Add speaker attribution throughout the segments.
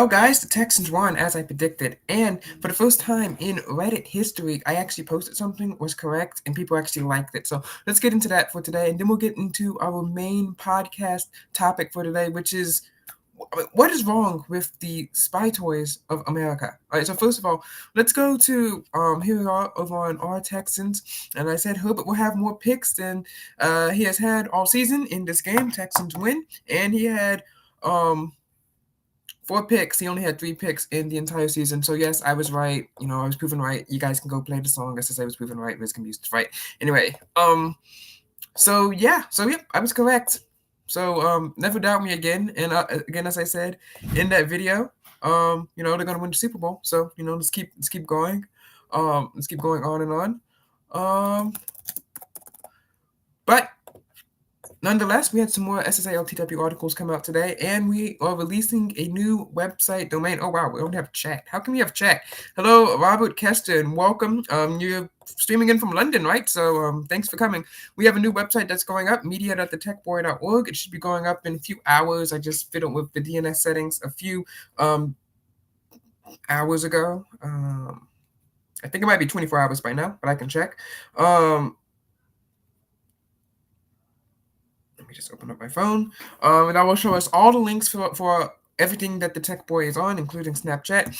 Speaker 1: Oh, guys, the Texans won as I predicted. And for the first time in Reddit history, I actually posted something, was correct, and people actually liked it. So let's get into that for today. And then we'll get into our main podcast topic for today, which is what is wrong with the spy toys of America? All right, so first of all, let's go to here we are over on our Texans. And I said Herbert will have more picks than he has had all season in this game. Texans win. And he had 4 picks. He only had 3 picks in the entire season. So yes, I was right. I was proven right. You guys can go play the song. I said I was proven right. Risk confused. Right. Anyway, so yeah, I was correct. So never doubt me again. And again, as I said in that video, they're gonna win the Super Bowl. So let's keep going. Let's keep going on and on. But nonetheless, we had some more SSALTW articles come out today, and we are releasing a new website domain. Oh wow, we don't have chat. How can we have chat? Hello, Robert Kester, and welcome. You're streaming in from London, right? So thanks for coming. We have a new website that's going up, media.thetechboy.org. It should be going up in a few hours. I just fiddled with the DNS settings a few hours ago. I think it might be 24 hours by now, but I can check. Let me just open up my phone. And that will show us all the links for everything that the Tech Boy is on, including Snapchat.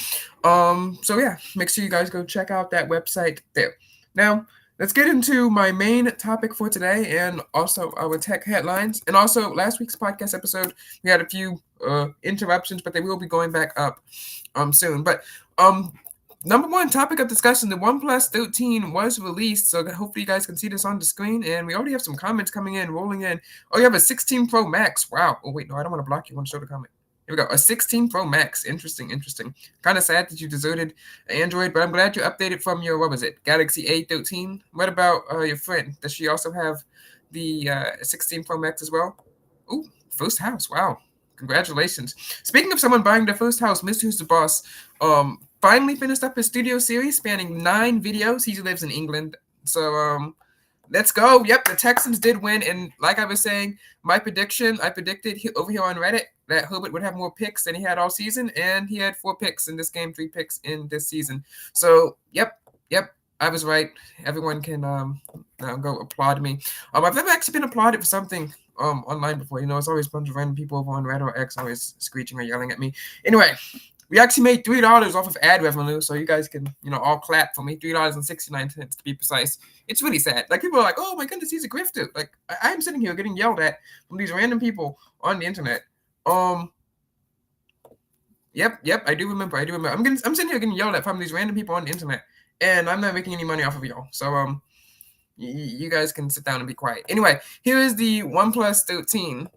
Speaker 1: So yeah, make sure you guys go check out that website there. Now, let's get into my main topic for today and also our tech headlines. And also, last week's podcast episode, we had a few interruptions, but they will be going back up soon. But number one topic of discussion, the OnePlus 13 was released, so hopefully you guys can see this on the screen, and we already have some comments coming in, rolling in. Oh, you have a 16 Pro Max. Wow. Oh, wait, no, I don't want to block you. I want to show the comment. Here we go. A 16 Pro Max. Interesting. Kind of sad that you deserted Android, but I'm glad you updated from your, what was it, Galaxy A13. What about your friend? Does she also have the 16 Pro Max as well? Ooh, first house. Wow. Congratulations. Speaking of someone buying their first house, Mr. Who's the Boss finally finished up his studio series spanning 9 videos. He lives in England. So let's go. Yep, the Texans did win. And like I was saying, my prediction, I predicted over here on Reddit that Herbert would have more picks than he had all season. And he had 4 picks in this game, 3 picks in this season. So, yep, I was right. Everyone can go applaud me. I've never actually been applauded for something online before. It's always a bunch of random people over on Reddit or X always screeching or yelling at me. Anyway, we actually made $3 off of ad revenue, so you guys can, all clap for me. $3.69 to be precise. It's really sad. Like, people are like, "Oh my goodness, he's a grifter." Like, I'm sitting here getting yelled at from these random people on the internet. Yep, I do remember. I'm sitting here getting yelled at from these random people on the internet, and I'm not making any money off of y'all. So you guys can sit down and be quiet. Anyway, here is the OnePlus 13.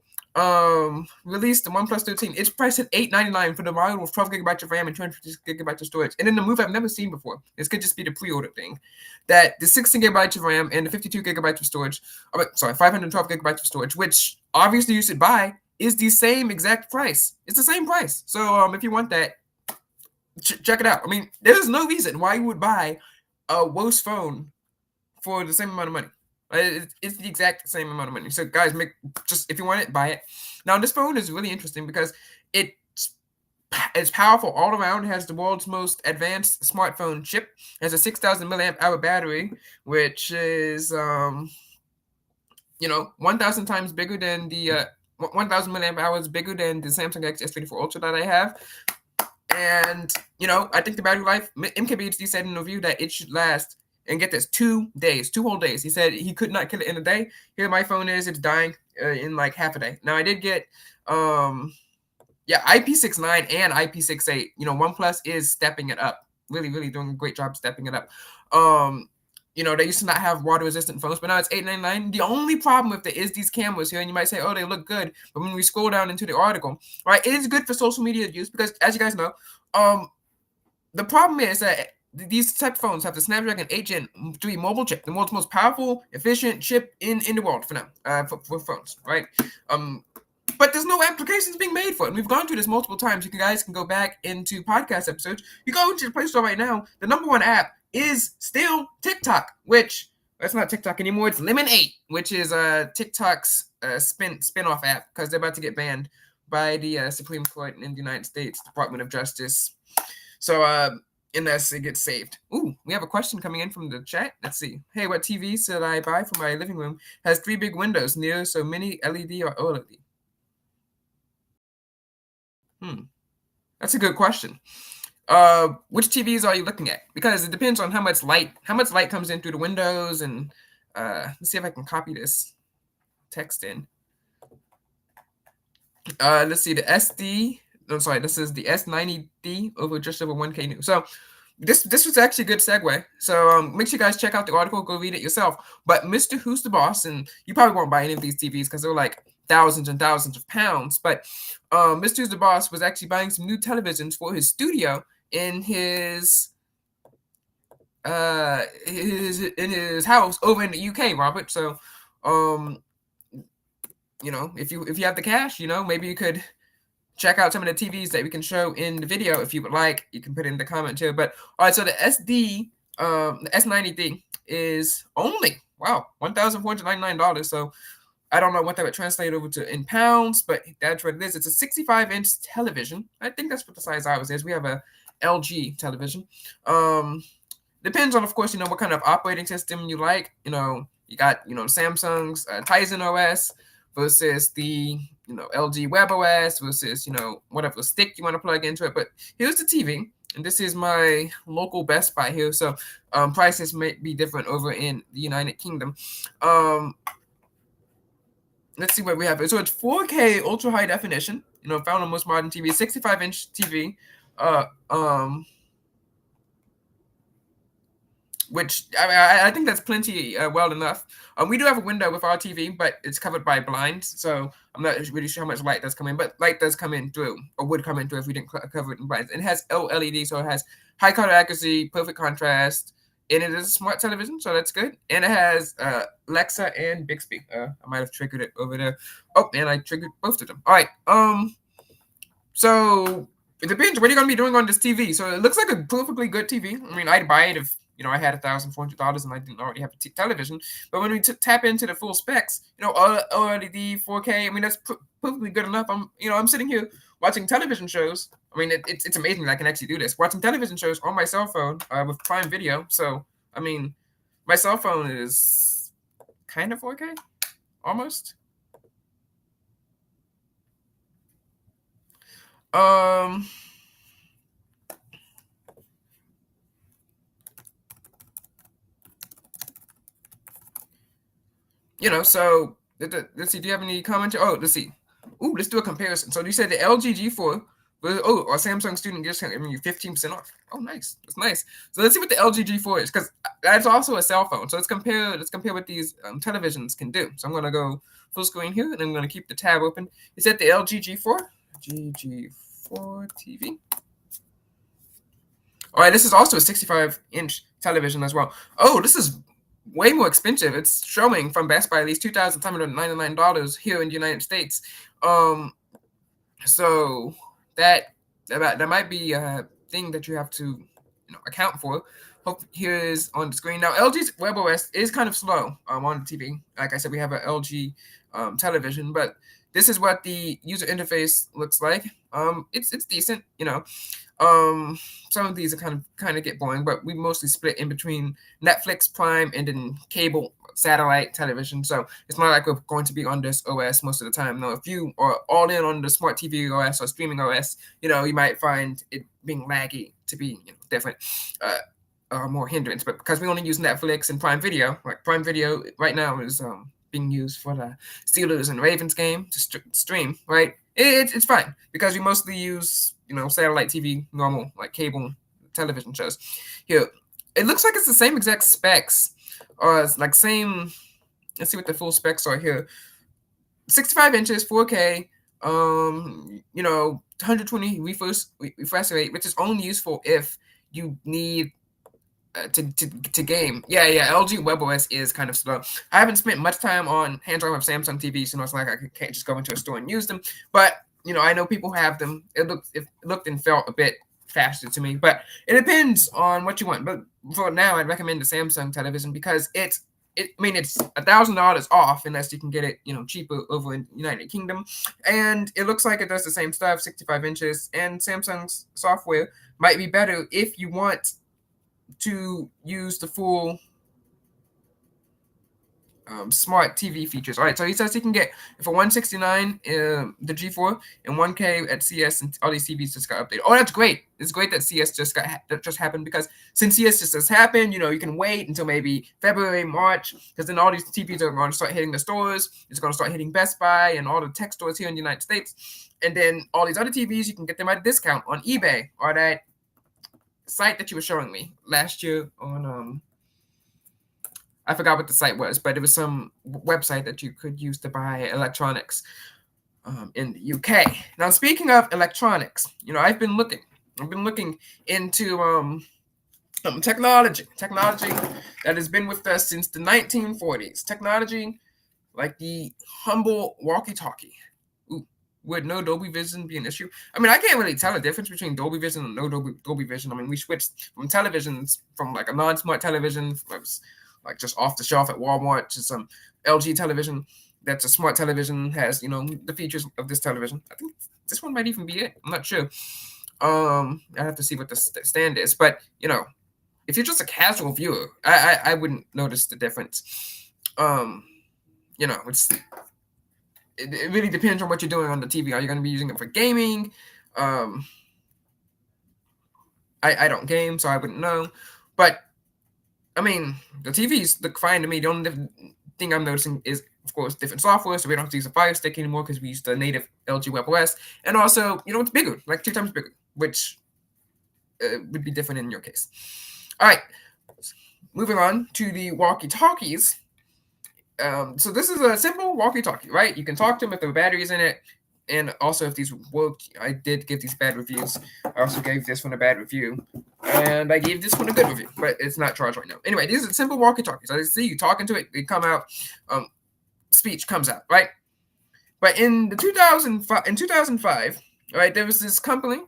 Speaker 1: Released the OnePlus 13. It's priced at $899 for the model with 12 gigabytes of RAM and 256 gigabytes of storage. And then the move I've never seen before. This could just be the pre-order thing. That the 16 gigabytes of RAM and the 52 gigabytes of storage, 512 gigabytes of storage, which obviously you should buy, is the same exact price. It's the same price. So if you want that, check it out. I mean, there's no reason why you would buy a worse phone for the same amount of money. It's the exact same amount of money. So guys, if you want it, buy it. Now this phone is really interesting because it's powerful all around. It has the world's most advanced smartphone chip. It has a 6,000 milliamp hour battery, which is 1,000 times bigger than the 1,000 milliamp hours bigger than the Samsung Galaxy S24 Ultra that I have. And I think the battery life, MKBHD said in a review that it should last. And get this, 2 days, 2 whole days. He said he could not kill it in a day. Here my phone is, it's dying in like half a day. Now I did get IP69 and IP68. OnePlus is stepping it up. Really, really doing a great job stepping it up. They used to not have water resistant phones, but now it's $899. The only problem with it is these cameras here, and you might say, oh, they look good. But when we scroll down into the article, right, it is good for social media use because, as you guys know, the problem is that these type of phones have the Snapdragon 8 Gen 3 mobile chip, the world's most powerful, efficient chip in the world for now, for phones, right? But there's no applications being made for it. And we've gone through this multiple times. You guys can go back into podcast episodes. You go into the Play Store right now. The number one app is still TikTok, which that's not TikTok anymore. It's Lemon8, which is TikTok's spin-off app because they're about to get banned by the Supreme Court in the United States, Department of Justice. So unless it gets saved. Ooh, we have a question coming in from the chat. Let's see. Hey, what TV should I buy for my living room? Has 3 big windows near, so mini LED or OLED? That's a good question. Which TVs are you looking at? Because it depends on how much light comes in through the windows. And let's see if I can copy this text in. Let's see, the SD. I'm sorry, this is the S90D over just over 1K new. So this was actually a good segue. So make sure you guys check out the article, go read it yourself. But Mr. Who's the Boss, and you probably won't buy any of these TVs because they're like thousands and thousands of pounds. But Mr. Who's the Boss was actually buying some new televisions for his studio in his house over in the UK, Robert. So if you have the cash, maybe you could check out some of the TVs that we can show in the video if you would like. You can put it in the comment too. But all right, so the S90D is only $1,499. So I don't know what that would translate over to in pounds, but that's what it is. It's a 65-inch television. I think that's what the size ours is. We have a LG television. Depends on, of course, what kind of operating system you like. You got Samsung's Tizen OS versus the LG WebOS versus whatever stick you want to plug into it. But here's the TV, and this is my local Best Buy here. So prices may be different over in the United Kingdom. Let's see what we have. So it's 4K ultra high definition. Found on most modern TV, 65-inch TV. Which I think that's plenty well enough. We do have a window with our TV, but it's covered by blinds, so I'm not really sure how much light does come in. But light does come in through, or would come in through if we didn't cover it in blinds. It has OLED, so it has high color accuracy, perfect contrast, and it is a smart television, so that's good. And it has Alexa and Bixby. I might have triggered it over there. Oh, and I triggered both of them. All right. So it depends what you're gonna be doing on this TV. So it looks like a perfectly good TV. I mean, I'd buy it if I had $1,400 and I didn't already have a television. But when we tap into the full specs, OLED, 4K, I mean, that's perfectly good enough. I'm sitting here watching television shows. I mean, it's amazing that I can actually do this. Watching television shows on my cell phone with Prime Video. So, I mean, my cell phone is kind of 4K, almost. So let's see. Do you have any comments? Oh, let's see. Ooh, let's do a comparison. So you said the LG G4, or Samsung student discount, giving you 15% off. Oh, nice. That's nice. So let's see what the LG G4 is, because that's also a cell phone. So let's compare what these televisions can do. So I'm gonna go full screen here, and I'm gonna keep the tab open. Is that the LG G4? G4 TV. All right, this is also a 65-inch television as well. Oh, this is way more expensive. It's showing from Best Buy at least $2,599 here in the United States. So that might be a thing that you have to account for. Here is on the screen now. LG's WebOS is kind of slow on the TV. Like I said, we have an LG television, but this is what the user interface looks like. It's decent, Some of these are kind of get boring, but we mostly split in between Netflix, Prime, and then cable satellite television. So it's not like we're going to be on this OS most of the time. No, if you are all in on the smart TV OS or streaming OS, you might find it being laggy to be different. More hindrance. But because we only use Netflix and Prime Video, like Prime Video right now is being used for the Steelers and Ravens game to stream, right? It's fine because we mostly use satellite TV, normal like cable television shows. Here, it looks like it's the same exact specs, or it's like same. Let's see what the full specs are here. 65 inches, 4K, 120 refresh rate, which is only useful if you need to game. Yeah, LG WebOS is kind of slow. I haven't spent much time on hands-on with Samsung TVs, so it's like I can't just go into a store and use them. But I know people have them. It looked and felt a bit faster to me, but it depends on what you want. But for now, I'd recommend the Samsung television because it's it's $1,000 off unless you can get it, cheaper over in United Kingdom, and it looks like it does the same stuff, 65 inches, and Samsung's software might be better if you want to use the full smart TV features. All right, so he says he can get for 169 the G4 and 1K at CS, and all these TVs just got updated. Oh, that's great! It's great that CS that just happened, because since CS just happened, you can wait until maybe February, March, because then all these TVs are going to start hitting the stores. It's going to start hitting Best Buy and all the tech stores here in the United States, and then all these other TVs you can get them at a discount on eBay or that site that you were showing me last year on I forgot what the site was, but it was some website that you could use to buy electronics in the UK. Now, speaking of electronics, I've been looking into technology that has been with us since the 1940s. Technology like the humble walkie-talkie. Would no Dolby Vision be an issue? I mean, I can't really tell the difference between Dolby Vision and no Dolby Vision. I mean, we switched from televisions, from like a non-smart television, like just off the shelf at Walmart, to some LG television that's a smart television, has the features of this television. I think this one might even be it. I'm not sure. I have to see what the stand is, but if you're just a casual viewer, I wouldn't notice the difference. It really depends on what you're doing on the TV. Are you going to be using it for gaming? I don't game, so I wouldn't know. But I mean, the TVs look fine to me. The only thing I'm noticing is, of course, different software. So we don't have to use a Fire Stick anymore because we use the native LG WebOS. And also, it's bigger, like 2 times bigger, which would be different in your case. All right, moving on to the walkie-talkies. So this is a simple walkie-talkie, right? You can talk to them if there are batteries in it. And also, if these work, I did give these bad reviews. I also gave this one a bad review. And I gave this one a good review, but it's not charged right now. Anyway, these are simple walkie-talkies. I see you talking to it, they come out, speech comes out, right? But in 2005, right, there was this company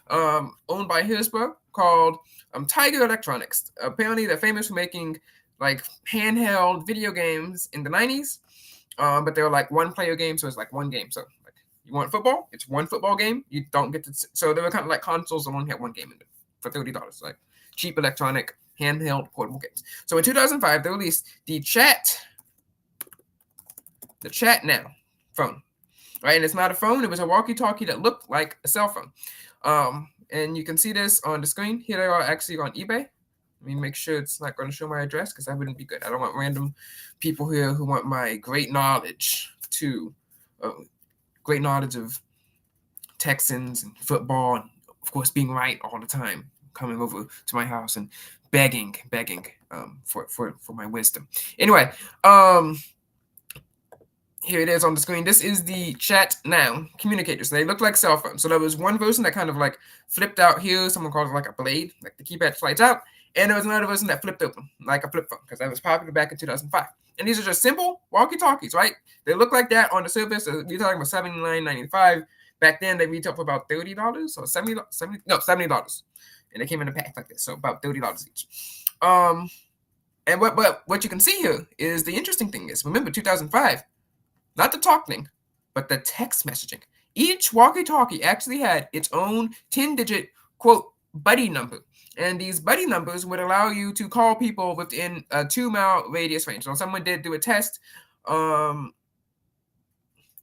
Speaker 1: owned by Hillsborough called Tiger Electronics. Apparently, they're famous for making like handheld video games in the 90s, but they were like one-player games, so it's like one game. So like, you want football? It's one football game. You don't get to. So they were kind of like consoles that only had one game in it for $30, like cheap electronic handheld portable games. So in 2005, they released the Chat Now phone, right? And it's not a phone; it was a walkie-talkie that looked like a cell phone. And you can see this on the screen. Here they are actually on eBay. Let me make sure it's not going to show my address, because that wouldn't be good. I don't want random people here who want my great knowledge of Texans and football, and of course being right all the time, coming over to my house and begging for my wisdom. Anyway, here it is on the screen. This is the Chat Now communicators. They look like cell phones. So there was one version that kind of like flipped out here. Someone calls it like a blade, like the keypad slides out. And there was another version that flipped open, like a flip phone, because that was popular back in 2005. And these are just simple walkie-talkies, right? They look like that on the surface. So we're talking about $79.95. Back then, they retailed for about $30 or $70. And they came in a pack like this, so about $30 each. And what you can see here is the interesting thing is, remember 2005, not the talk thing, but the text messaging. Each walkie-talkie actually had its own 10-digit, quote, buddy number. And these buddy numbers would allow you to call people within a 2-mile radius range. So someone did do a test. All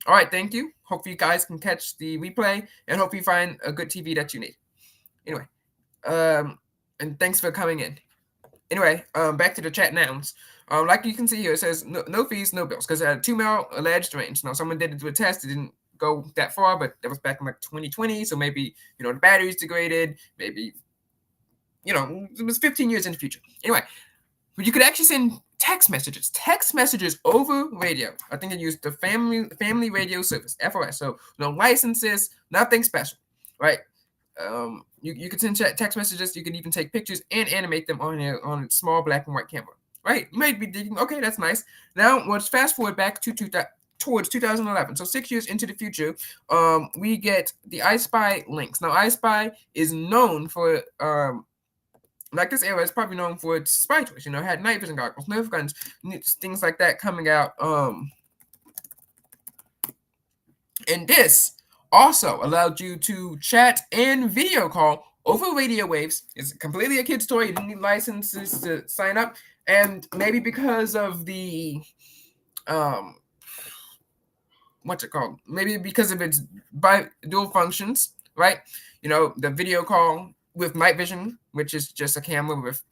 Speaker 1: right, thank you. Hope you guys can catch the replay, and hope you find a good TV that you need. Anyway, and thanks for coming in. Anyway, back to the Chat Nouns. Like you can see here, it says no fees, no bills, because it had a 2-mile alleged range. Now, someone did do a test. It didn't go that far, but that was back in like 2020. So maybe, the battery's degraded. Maybe, it was 15 years in the future. Anyway, but you could actually send text messages over radio. I think they used the family radio service, FOS. So no licenses, nothing special, right? You could send text messages. You could even take pictures and animate them on a small black and white camera, right? You might be thinking, okay, that's nice. Now let's fast forward back to towards 2011. So 6 years into the future, we get the iSpy links. Now iSpy is known for like this era is probably known for its spy toys. It had night vision goggles, Nerf guns, things like that coming out. And this also allowed you to chat and video call over radio waves. It's completely a kid's toy. You didn't need licenses to sign up. And maybe because of the what's it called? Maybe because of its dual functions, right? The video call with night vision, which is just a camera with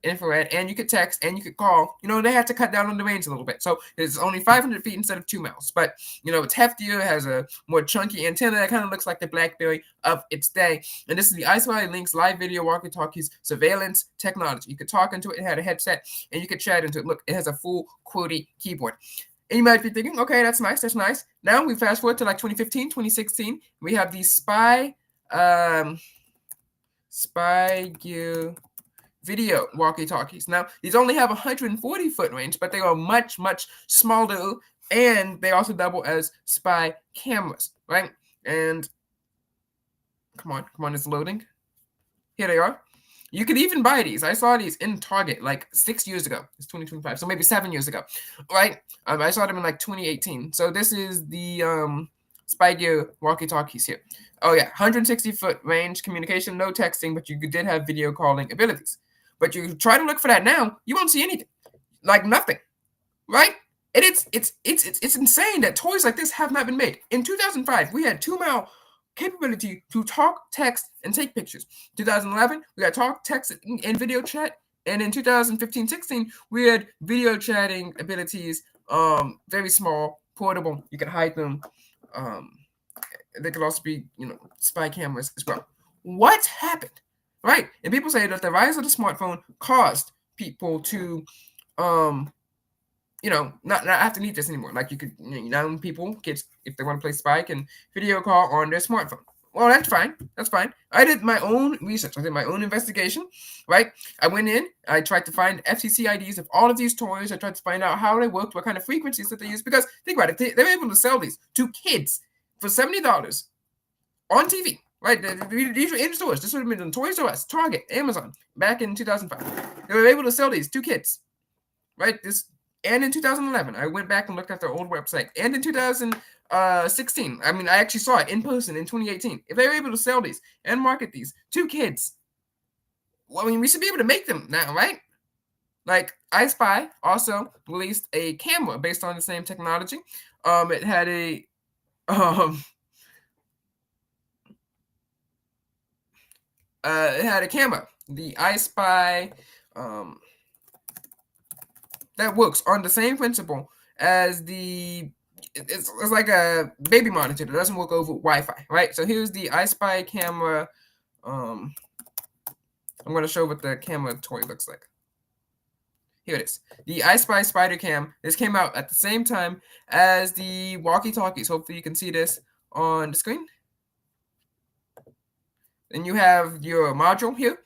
Speaker 1: infrared, and you could text and you could call. They had to cut down on the range a little bit, so it's only 500 feet instead of 2 miles. But it's heftier, has a more chunky antenna that kind of looks like the BlackBerry of its day. And this is the iSpy Link's live video walkie-talkies surveillance technology. You could talk into it. It had a headset, and you could chat into it. Look, it has a full QWERTY keyboard. And you might be thinking, okay, that's nice. Now we fast forward to like 2015, 2016. We have these Spy Gear video walkie-talkies. Now, these only have 140-foot range, but they are much, much smaller, and they also double as spy cameras, right? And come on, it's loading. Here they are. You could even buy these. I saw these in Target like 6 years ago. It's 2025, so maybe 7 years ago, right? I saw them in like 2018. So this is the Spy Gear walkie-talkies here. Oh yeah, 160-foot range communication, no texting, but you did have video calling abilities. But you try to look for that now, you won't see anything, like nothing, right? And it's insane that toys like this have not been made. In 2005, we had 2-mile capability to talk, text, and take pictures. 2011, we got talk, text, and video chat. And in 2015-16, we had video chatting abilities, very small, portable. You can hide them. They could also be, spy cameras as well. What happened? Right? And people say that the rise of the smartphone caused people to, not have to need this anymore. Like you could, young people, kids, if they want to play spy, can video call on their smartphone. Well, that's fine. I did my own research. I did my own investigation, right? I went in. I tried to find FCC IDs of all of these toys. I tried to find out how they worked, what kind of frequencies that they use. Because think about it, they were able to sell these to kids for $70 on TV, right? These were in stores. This would have been in Toys R Us, Target, Amazon, back in 2005. They were able to sell these to kids, right? And in 2011, I went back and looked at their old website. And in 2016, I actually saw it in person in 2018. If they were able to sell these and market these to kids, well, we should be able to make them now, right? Like iSpy also released a camera based on the same technology. It had a camera, the iSpy, that works on the same principle as it's like a baby monitor that doesn't work over Wi-Fi, right? So here's the iSpy camera. I'm going to show what the camera toy looks like. Here it is. The iSpy Spider Cam. This came out at the same time as the walkie-talkies. Hopefully you can see this on the screen. Then you have your module here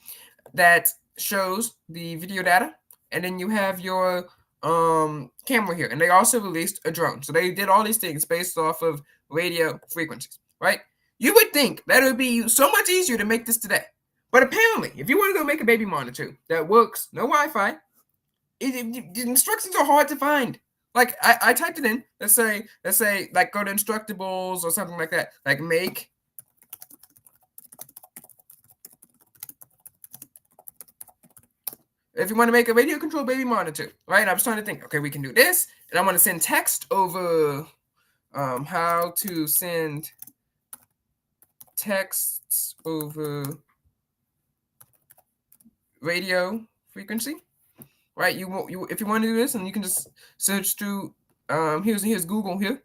Speaker 1: that shows the video data. And then you have your camera here. And they also released a drone. So they did all these things based off of radio frequencies, right? You would think that it would be so much easier to make this today. But apparently, if you want to go make a baby monitor that works, no Wi-Fi, the instructions are hard to find. Like I typed it in. Let's say like go to Instructables or something like that. Like make if you want to make a radio control baby monitor, right? I was trying to think, okay, we can do this, and I want to send text over how to send texts over radio frequency. Right, if you want to do this, and you can just search through. Here's Google here.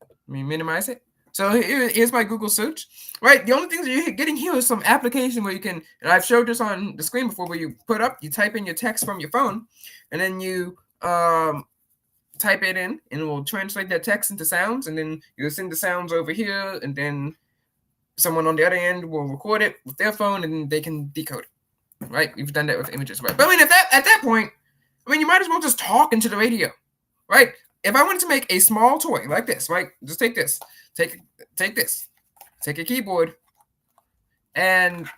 Speaker 1: Let me minimize it. So here's my Google search. Right, the only things that you're getting here is some application where you can, and I've showed this on the screen before, where you type in your text from your phone, and then you type it in, and it will translate that text into sounds, and then you'll send the sounds over here, and then someone on the other end will record it with their phone, and they can decode it. Right, we've done that with images, right? But at that point, you might as well just talk into the radio, right? If I wanted to make a small toy like this, right, just take this, take this, take a keyboard, and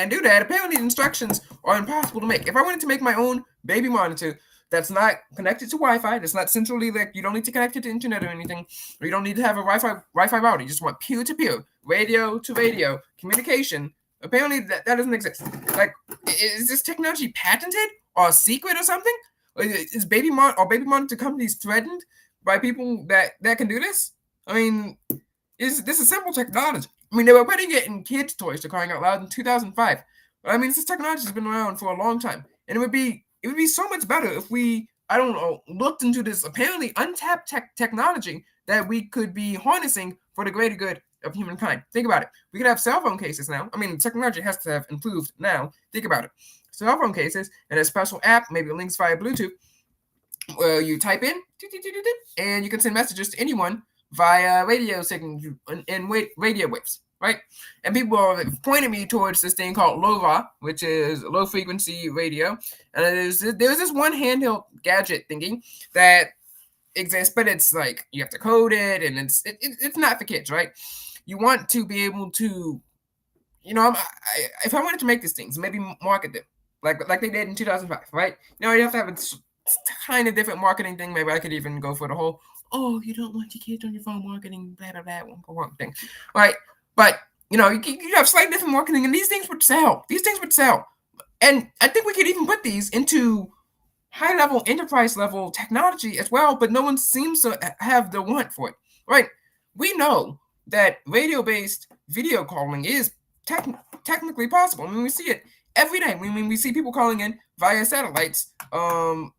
Speaker 1: do that. Apparently, the instructions are impossible to make. If I wanted to make my own baby monitor that's not connected to Wi-Fi, that's not centrally, like, you don't need to connect it to internet or anything, or you don't need to have a Wi-Fi router. You just want peer-to-peer, radio to radio communication. Apparently, that doesn't exist. Like, is this technology patented or a secret or something? Or is baby monitor companies threatened by people that can do this? I mean, this is simple technology. I mean, they were putting it in kids' toys, to crying out loud, in 2005. But I mean, this technology has been around for a long time, and it would be so much better if we, I don't know, looked into this apparently untapped technology that we could be harnessing for the greater good of humankind. Think about it. We could have cell phone cases now. I mean, technology has to have improved now. Think about it. Cell phone cases and a special app, maybe links via Bluetooth, where you type in and you can send messages to anyone via radio signals and radio waves, right? And people are pointing me towards this thing called LoRa, which is low frequency radio. And there's this one handheld gadget thingy that exists, but it's like you have to code it, and it's not for kids, right? You want to be able to, if I wanted to make these things, maybe market them like they did in 2005, right? Now you have to have a kind of different marketing thing. Maybe I could even go for the whole, oh, you don't want your kids on your phone marketing, blah blah blah, one thing, right? But you have slightly different marketing, and these things would sell. These things would sell, and I think we could even put these into high level enterprise level technology as well. But no one seems to have the want for it, right? We know that radio based video calling is technically possible. I mean, we see it every day. We see people calling in via satellites to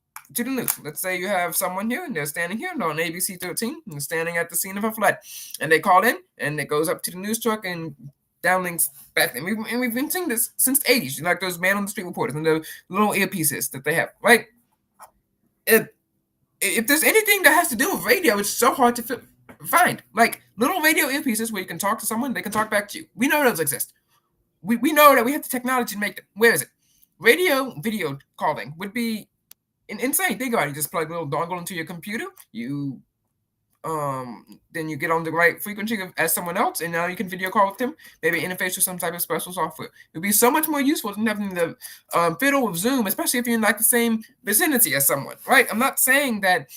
Speaker 1: the news. Let's say you have someone here and they're standing here on ABC 13 and they're standing at the scene of a flood, and they call in and it goes up to the news truck and downlinks back. And we've been seeing this since the 80s, like those man on the street reporters and the little earpieces that they have, right? If there's anything that has to do with radio, it's so hard to find. Like little radio earpieces where you can talk to someone, they can talk back to you. We know those exist. We know that we have the technology to make them. Where is it? Radio video calling would be insane. Think about it. You just plug a little dongle into your computer. You then you get on the right frequency as someone else, and now you can video call with them. Maybe interface with some type of special software. It would be so much more useful than having to fiddle with Zoom, especially if you're in like the same vicinity as someone, right? I'm not saying that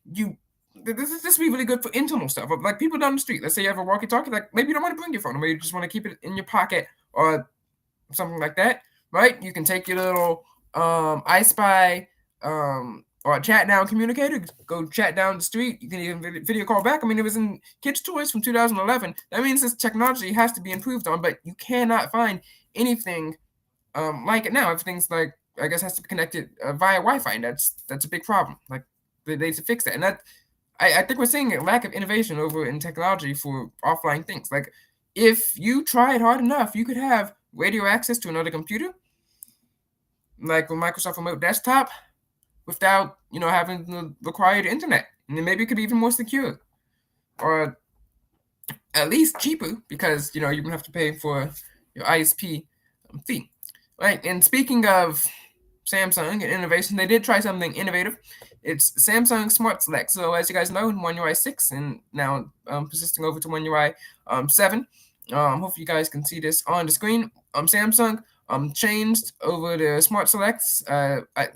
Speaker 1: this would be really good for internal stuff, like people down the street. Let's say you have a walkie-talkie, like maybe you don't want to bring your phone, or maybe you just want to keep it in your pocket or something like that, right? You can take your little I Spy or a chat down communicator, go chat down the street. You can even video call back. I mean, it was in kids' toys from 2011. That means this technology has to be improved on, but you cannot find anything like it now. Everything's like, I guess, has to be connected via Wi-Fi, and that's a big problem. Like they need to fix that, and that I think we're seeing a lack of innovation over in technology for offline things. Like if you tried hard enough, you could have radio access to another computer, like with Microsoft Remote Desktop, without having the required internet, and then maybe it could be even more secure, or at least cheaper, because you wouldn't have to pay for your ISP fee, right? And speaking of Samsung and innovation, they did try something innovative. It's Samsung Smart Select. So as you guys know, in One UI 6 and now persisting over to One UI 7. Hopefully you guys can see this on the screen. Samsung changed over the Smart Selects.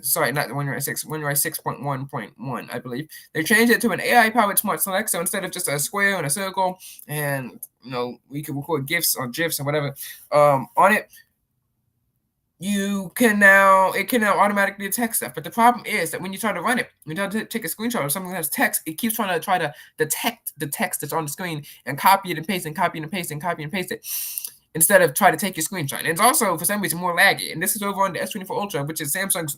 Speaker 1: Sorry, not the One UI 6, One UI 6.1.1, I believe. They changed it to an AI-powered Smart Select. So instead of just a square and a circle, and we could record GIFs or GIFs or whatever on it, it can now automatically detect stuff. But the problem is that when you try to run it, when you try to take a screenshot of something that has text, it keeps trying to detect the text that's on the screen and copy it and paste and copy and paste and copy and paste it, instead of try to take your screenshot. And it's also, for some reason, more laggy. And this is over on the S24 Ultra, which is Samsung's,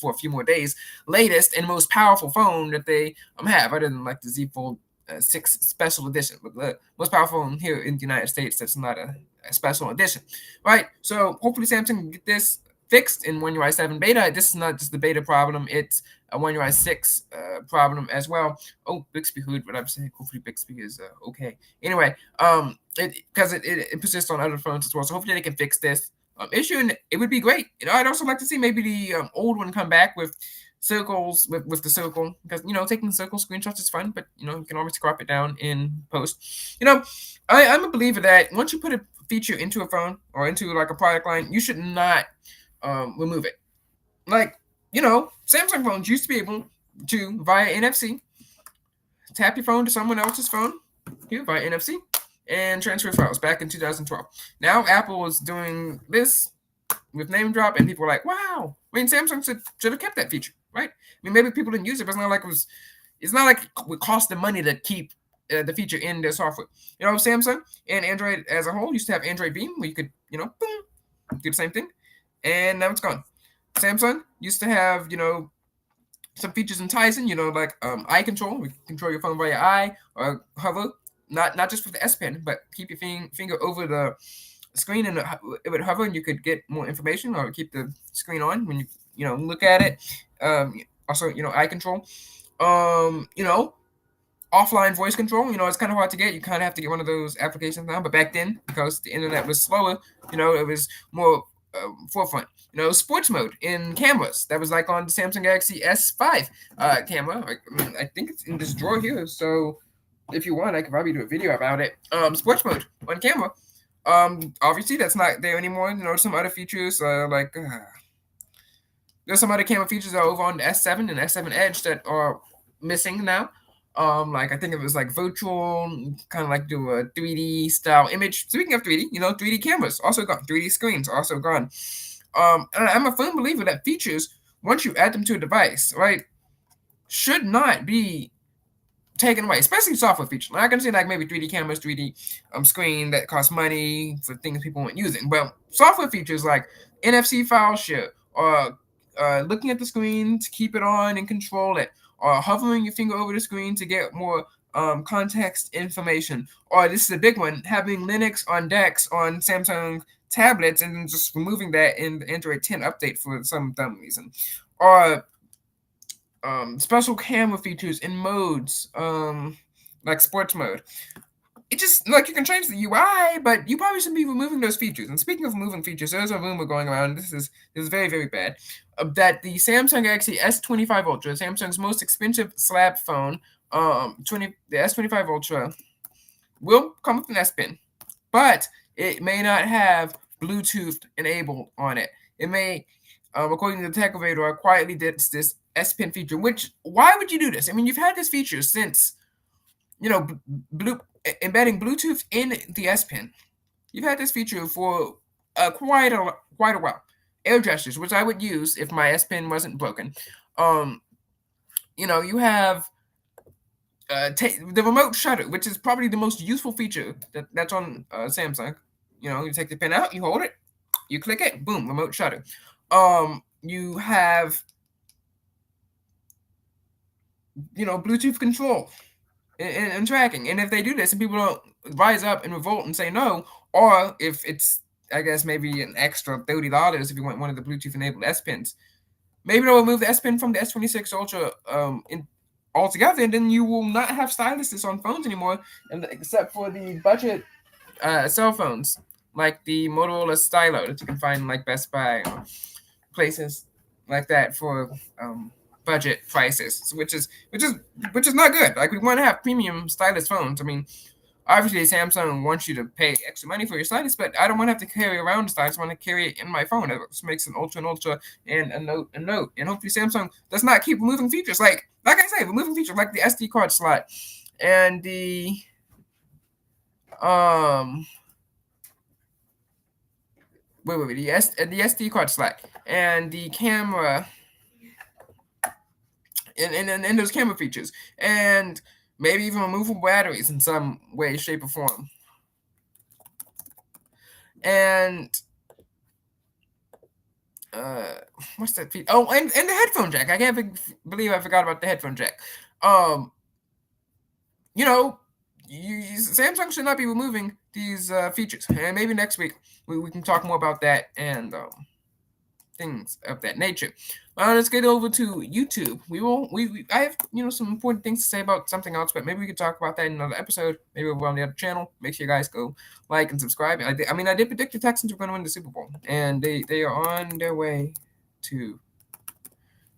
Speaker 1: for a few more days, latest and most powerful phone that they have, other than like the Z Fold 6 special edition. But the most powerful phone here in the United States that's not a special edition, right? So hopefully Samsung can get this fixed in One UI 7 beta. This is not just the beta problem, it's a One UI 6 problem as well. Oh, Bixby heard what I'm saying. Hopefully Bixby is okay. Anyway, because it persists on other phones as well. So hopefully they can fix this issue, and it would be great. I'd also like to see maybe the old one come back with circles with the circle, because taking circle screenshots is fun, but you can always crop it down in post. I'm a believer that once you put a feature into a phone or into like a product line, you should not remove it. Like Samsung phones used to be able to via NFC tap your phone to someone else's phone here via NFC and transfer files back in 2012. Now Apple is doing this with name drop, and people are like, "Wow!" I mean, Samsung should have kept that feature, right? I mean, maybe people didn't use it, but it's not like it was. It's not like it would cost them money to keep the feature in their software. Samsung and Android as a whole used to have Android Beam, where you could, boom, do the same thing, and now it's gone. Samsung used to have, some features in Tizen, like eye control. We control your phone via eye or hover, not just with the S Pen, but keep your finger over the screen and it would hover, and you could get more information or keep the screen on when you look at it. Also, eye control. You know, offline voice control. It's kind of hard to get. You kind of have to get one of those applications now. But back then, because the internet was slower, it was more forefront. Sports mode in cameras. That was like on the Samsung Galaxy S5 camera. I think it's in this drawer here. So if you want, I could probably do a video about it. Sports mode on camera. Obviously that's not there anymore. Some other features there's some other camera features that are over on the S7 and S7 Edge that are missing now. Like I think it was like virtual, kind of like do a 3D style image. Speaking of 3D, 3D cameras also gone. 3D screens also gone. And I'm a firm believer that features, once you add them to a device, right, should not be taken away, especially software features. I can see like maybe 3D cameras, 3D screen that cost money for things people weren't using. Well, software features like NFC file share, or looking at the screen to keep it on and control it, or hovering your finger over the screen to get more context information, or this is a big one, having Linux on DeX on Samsung tablets and then just removing that in the Android 10 update for some dumb reason, or special camera features in modes, like sports mode. It just like you can change the UI, but you probably shouldn't be removing those features. And speaking of removing features, there's a rumor going around. This is very, very bad. That the Samsung Galaxy S25 Ultra, Samsung's most expensive slab phone, the S25 Ultra, will come with an S Pen, but it may not have Bluetooth enabled on it. It may, according to the tech radar, quietly ditch this S Pen feature. Which, why would you do this? I mean, you've had this feature since, embedding Bluetooth in the S Pen. You've had this feature for quite a while. Air gestures, which I would use if my S Pen wasn't broken. You have the remote shutter, which is probably the most useful feature that's on Samsung. You take the pen out, you hold it, you click it, boom, remote shutter. You have Bluetooth control and tracking. And if they do this and people don't rise up and revolt and say no, or if it's, I guess, maybe an extra $30 if you want one of the Bluetooth enabled S Pens, maybe they'll remove the S Pen from the S26 Ultra altogether, and then you will not have styluses on phones anymore, and except for the budget cell phones like the Motorola Stylo that you can find in like Best Buy or places like that for budget prices, which is not good. Like, we want to have premium stylus phones. I mean, obviously Samsung wants you to pay extra money for your stylus, but I don't want to have to carry around the stylus. I want to carry it in my phone. It just makes an ultra and a note. And hopefully Samsung does not keep removing features like I say, removing features like the SD card slot and the the SD card slot and the camera and those camera features, and maybe even removable batteries in some way, shape, or form. And what's that feature? Oh, and the headphone jack. I can't believe I forgot about the headphone jack. Samsung should not be removing these features. And maybe next week we can talk more about that and things of that nature. Let's get over to YouTube. I have some important things to say about something else, but maybe we could talk about that in another episode. Maybe over on the other channel. Make sure you guys go like and subscribe. I did predict the Texans were going to win the Super Bowl, and they are on their way to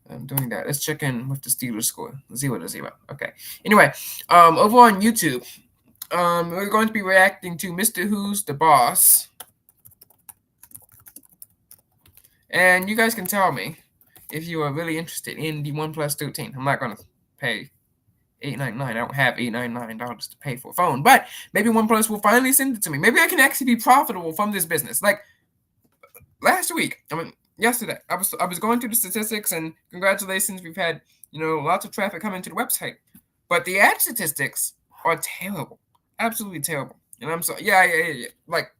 Speaker 1: I'm doing that. Let's check in with the Steelers score. 0-0. Okay. Anyway, over on YouTube, we're going to be reacting to Mr. Who's the Boss, and you guys can tell me if you are really interested in the OnePlus 13. I'm not gonna pay $899. I don't have $899 to pay for a phone, but maybe OnePlus will finally send it to me. Maybe I can actually be profitable from this business. Like last week, yesterday, I was going through the statistics, and congratulations, we've had lots of traffic coming to the website, but the ad statistics are terrible, absolutely terrible. And I'm sorry, yeah, like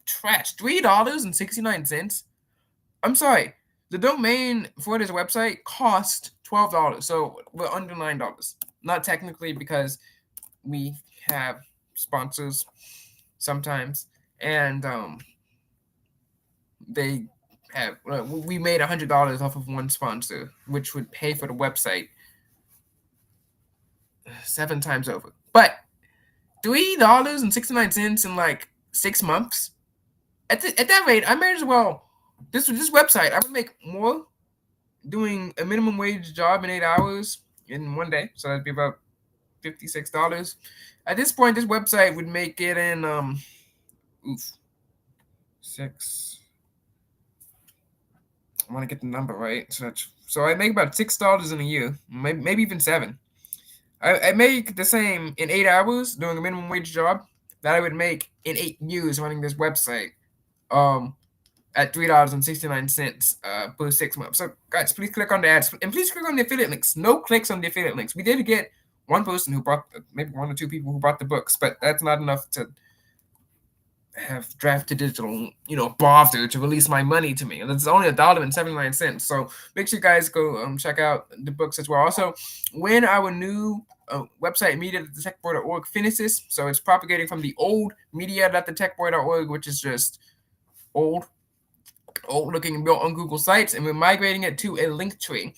Speaker 1: trash. $3.69. I'm sorry. The domain for this website cost $12, so we're under $9. Not technically because we have sponsors sometimes, and they have we made $100 off of one sponsor, which would pay for the website 7 times over. But $3.69 in like 6 months. At that rate, I might as well. This website, I would make more doing a minimum wage job in 8 hours in one day, so that'd be about $56. At this point, this website would make it in 6. I want to get the number right. So I make about $6 in a year, maybe even 7. I make the same in 8 hours doing a minimum wage job that I would make in 8 years running this website. At $3.69 per 6 months. So guys, please click on the ads and please click on the affiliate links. No clicks on the affiliate links. We did get one person who bought, maybe 1 or 2 people who bought the books, but that's not enough to have Drafted Digital, bother to release my money to me. And it's only $1.79. So make sure you guys go check out the books as well. Also, when our new website media.thetechboy.org finishes, so it's propagating from the old media.thetechboy.org, which is just old looking built on Google Sites, and we're migrating it to a link tree.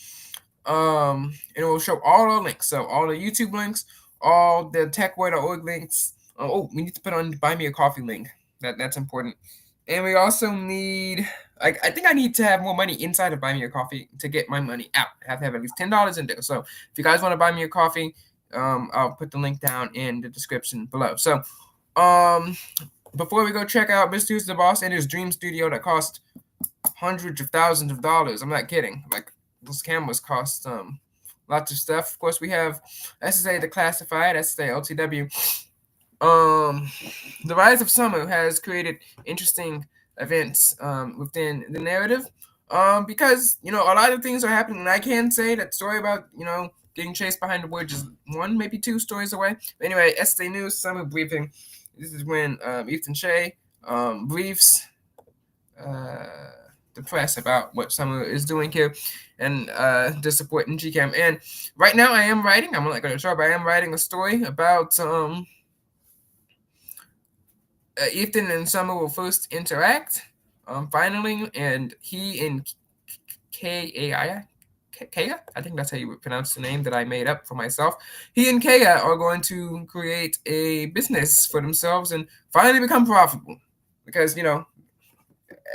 Speaker 1: And it will show all the links. So all the YouTube links, all the techboy.org links. We need to put on the Buy Me a Coffee link. That's important. And we also need, I think I need to have more money inside of Buy Me a Coffee to get my money out. I have to have at least $10 in there. So if you guys want to buy me a coffee, I'll put the link down in the description below. So before we go check out Mr. Who's the Boss and his dream studio that cost hundreds of thousands of dollars. I'm not kidding. Like, those cameras cost lots of stuff. Of course, we have SSA the Classified, SSA LTW. The Rise of Summer has created interesting events within the narrative. Because a lot of things are happening, and I can say that story about getting chased behind the woods is 1, maybe 2 stories away. But anyway, SSA News Summer Briefing. This is when Ethan Shea briefs the press about what Summer is doing here, and the support in GCAM. And right now I am writing, I'm not going to show, but I am writing a story about Ethan and Summer will first interact finally, and he and Kaya, I think that's how you would pronounce the name that I made up for myself. He and Kaya are going to create a business for themselves and finally become profitable, because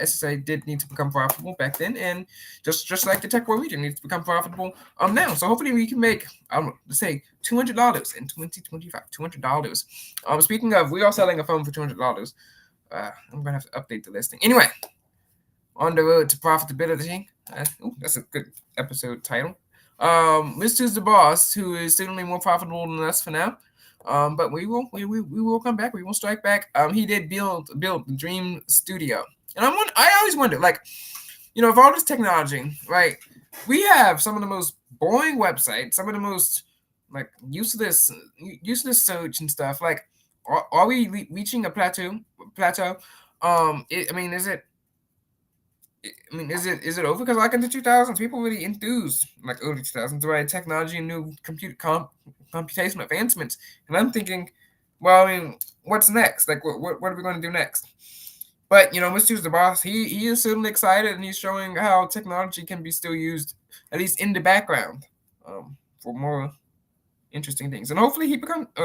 Speaker 1: SSA did need to become profitable back then, and just like the TechBoy region needs to become profitable now. So hopefully we can make, let's say $200 in 2025. $200. Speaking of, we are selling a phone for $200. I'm gonna have to update the listing. Anyway, on the road to profitability. That's a good episode title. Mr. the Boss, who is certainly more profitable than us for now. But we will come back. We will strike back. He did build the Dream Studio. And I always wonder, like, with all this technology, right? We have some of the most boring websites, some of the most like useless search and stuff. Like, are we reaching a plateau? Is it over? Because like in the 2000s, people really enthused, like early 2000s, right? Technology and new computational advancements. And I'm thinking, well, what's next? Like, what are we going to do next? But Mr. the Boss, he is certainly excited, and he's showing how technology can be still used, at least in the background, for more interesting things. And hopefully he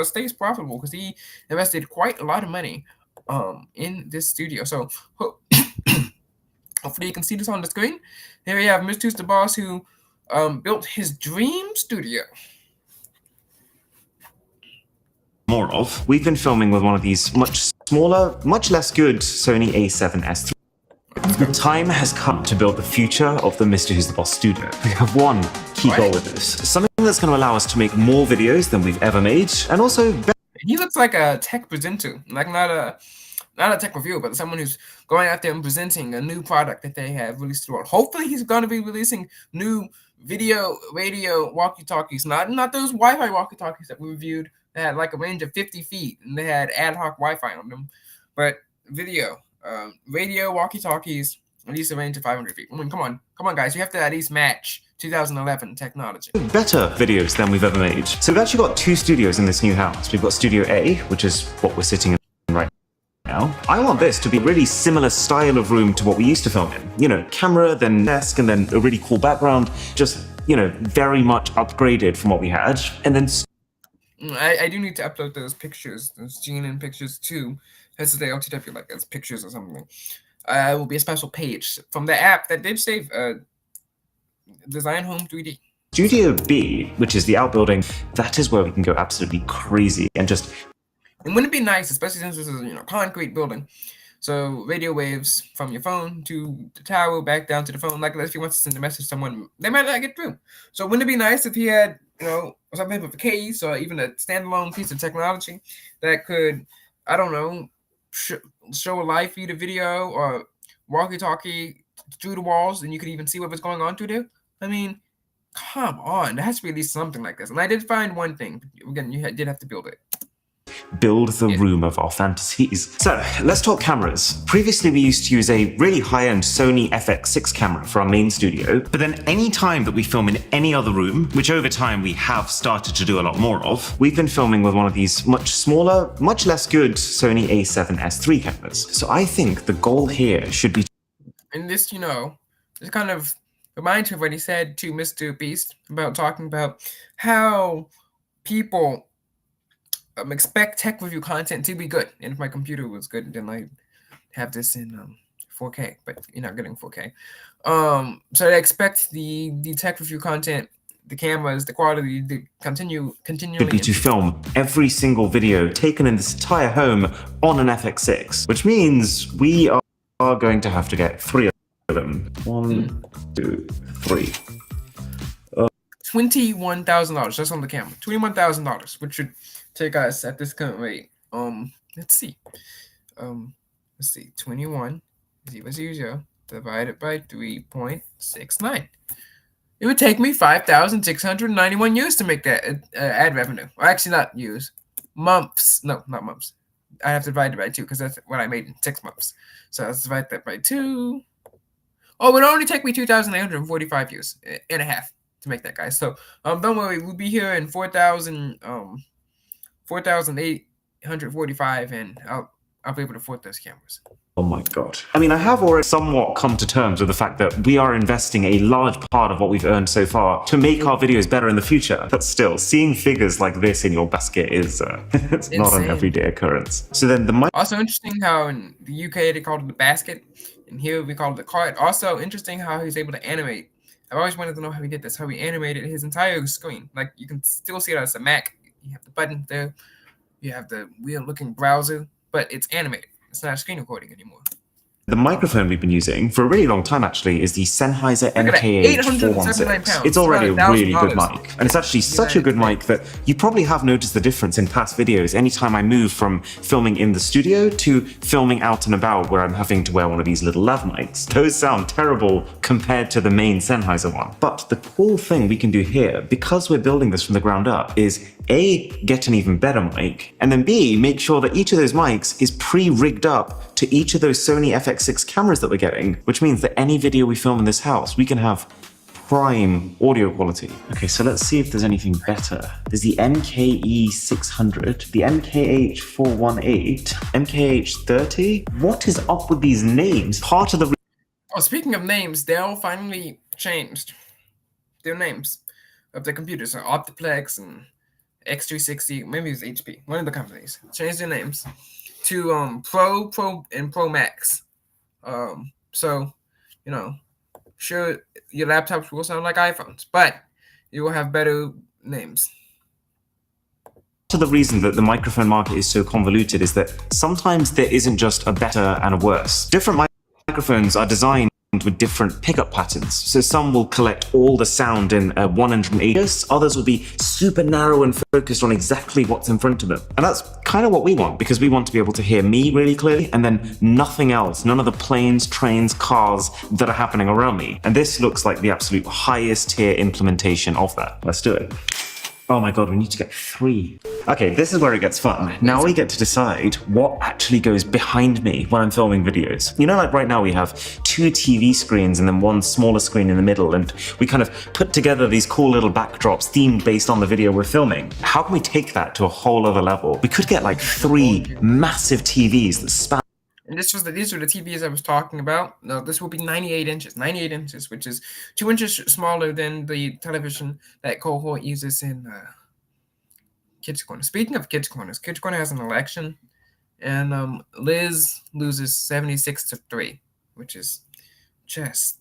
Speaker 1: stays profitable, because he invested quite a lot of money in this studio. So hopefully you can see this on the screen. Here we have Mr. the Boss, who built his dream studio.
Speaker 2: More of. We've been filming with one of these much smaller, much less good Sony A7S III. The time has come to build the future of the Mr. Who's the Boss studio. We have one key goal with this. Something that's going to allow us to make more videos than we've ever made, and also
Speaker 1: he looks like a tech presenter, like not a tech reviewer, but someone who's going out there and presenting a new product that they have released to the world. Hopefully he's going to be releasing new video, radio, walkie-talkies, not those Wi-Fi walkie-talkies that we reviewed that had like a range of 50 feet and they had ad hoc Wi-Fi on them, but video, radio, walkie-talkies, at least a range of 500 feet. I mean, come on, guys, you have to at least match 2011 technology.
Speaker 2: Better videos than we've ever made. So we've actually got two studios in this new house. We've got Studio A, which is what we're sitting in right now. I want this to be a really similar style of room to what we used to film in. You know, camera, then desk, and then a really cool background. Just, you know, very much upgraded from what we had. And then
Speaker 1: I do need to upload those pictures, those GNN pictures too. Has to say LTW like as pictures or something. Will be a special page from the app that did save Design Home 3D.
Speaker 2: Studio B, which is the outbuilding, that is where we can go absolutely crazy and just.
Speaker 1: And wouldn't it be nice, especially since this is a concrete building, so radio waves from your phone to the tower back down to the phone. Like if you want to send a message to someone, they might not get through. So wouldn't it be nice if he had something with a case or even a standalone piece of technology that could, I don't know, show a live feed of video or walkie-talkie through the walls, and you could even see what was going on through there. I mean, come on, there has to be at least something like this. And I did find one thing. Again, you did have to build it.
Speaker 2: Build the room of our fantasies. So let's talk cameras. Previously we used to use a really high-end Sony FX6 camera for our main studio, but then any time that we film in any other room, which over time we have started to do a lot more of, we've been filming with one of these much smaller, much less good Sony A7S III cameras. So I think the goal here should be.
Speaker 1: And this, this kind of reminds me of what he said to Mr. Beast about talking about how people expect tech review content to be good. And if my computer was good, then I'd have this in 4K, but you're not getting 4K. So they expect the tech review content, the cameras, the quality to continually
Speaker 2: to film every single video taken in this entire home on an FX6, which means we are going to have to get 3 of them. 1, 2, 3.
Speaker 1: $21,000 just on the camera. $21,000, which should take us at this current rate. Let's see. 21 0 divided by 3.69. It would take me 5,691 years to make that ad revenue. Or actually, not years, months. No, not months. I have to divide it by 2 because that's what I made in 6 months. So let's divide that by 2. Oh, it would only take me 2,845 years and a half to make that, guys. So don't worry, we'll be here in 4,845, and I'll be able to afford those cameras.
Speaker 2: Oh my god. I mean, I have already somewhat come to terms with the fact that we are investing a large part of what we've earned so far to make our videos better in the future. But still, seeing figures like this in your basket is it's not an everyday occurrence. So then
Speaker 1: also interesting how in the UK they called it the basket, and here we call it the cart. Also interesting how he's able to animate. I've always wanted to know how he did this, how he animated his entire screen. Like, you can still see it as a Mac. You have the button there. You have the weird-looking browser, but it's animated. It's not screen recording anymore.
Speaker 2: The microphone we've been using for a really long time, actually, is the Sennheiser MKH416. It's already a really good mic. And it's actually such a good mic that you probably have noticed the difference in past videos anytime I move from filming in the studio to filming out and about where I'm having to wear one of these little lav mics. Those sound terrible compared to the main Sennheiser one. But the cool thing we can do here, because we're building this from the ground up, is A, get an even better mic, and then B, make sure that each of those mics is pre-rigged up to each of those Sony FX6 cameras that we're getting, which means that any video we film in this house, we can have prime audio quality. Okay, so let's see if there's anything better. There's the MKE600, the MKH418, MKH30. What is up with these names? Part of the...
Speaker 1: Oh, speaking of names, Dell finally changed their names of their computers. So Optiplex and X360, maybe it's HP, one of the companies, changed their names to Pro, and Pro Max. So, sure, your laptops will sound like iPhones, but you will have better names.
Speaker 2: The reason that the microphone market is so convoluted is that sometimes there isn't just a better and a worse. Different microphones are designed with different pickup patterns. So some will collect all the sound in 180 hertz, others will be super narrow and focused on exactly what's in front of them. And that's kind of what we want, because we want to be able to hear me really clearly and then nothing else, none of the planes, trains, cars that are happening around me. And this looks like the absolute highest tier implementation of that. Let's do it. Oh my god, we need to get 3. Okay, this is where it gets fun. Now we get to decide what actually goes behind me when I'm filming videos. You know, like right now we have 2 TV screens and then 1 smaller screen in the middle, and we kind of put together these cool little backdrops themed based on the video we're filming. How can we take that to a whole other level? We could get like 3 massive TVs that span.
Speaker 1: And these were the TVs I was talking about. No, this will be 98 inches. 98 inches, which is 2 inches smaller than the television that Cohort uses in Kids Corner. Speaking of Kids Corner has an election, and Liz loses 76-3, which is just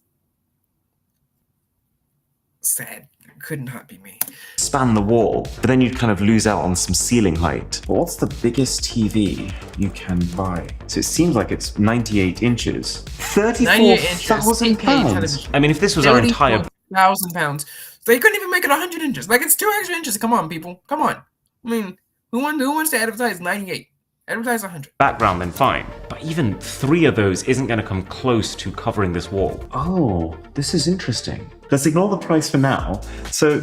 Speaker 1: sad. It could not be me.
Speaker 2: Span the wall, but then you'd kind of lose out on some ceiling height. But what's the biggest TV you can buy? So it seems like it's 98 inches. 34,000 pounds. I mean, if this was our entire...
Speaker 1: 1,000 pounds. They couldn't even make it 100 inches. Like, it's 2 extra inches. Come on, people. Come on. I mean, who wants to advertise 98? Advertise 100.
Speaker 2: Background, then fine. But even 3 of those isn't going to come close to covering this wall. Oh, this is interesting. Let's ignore the price for now. So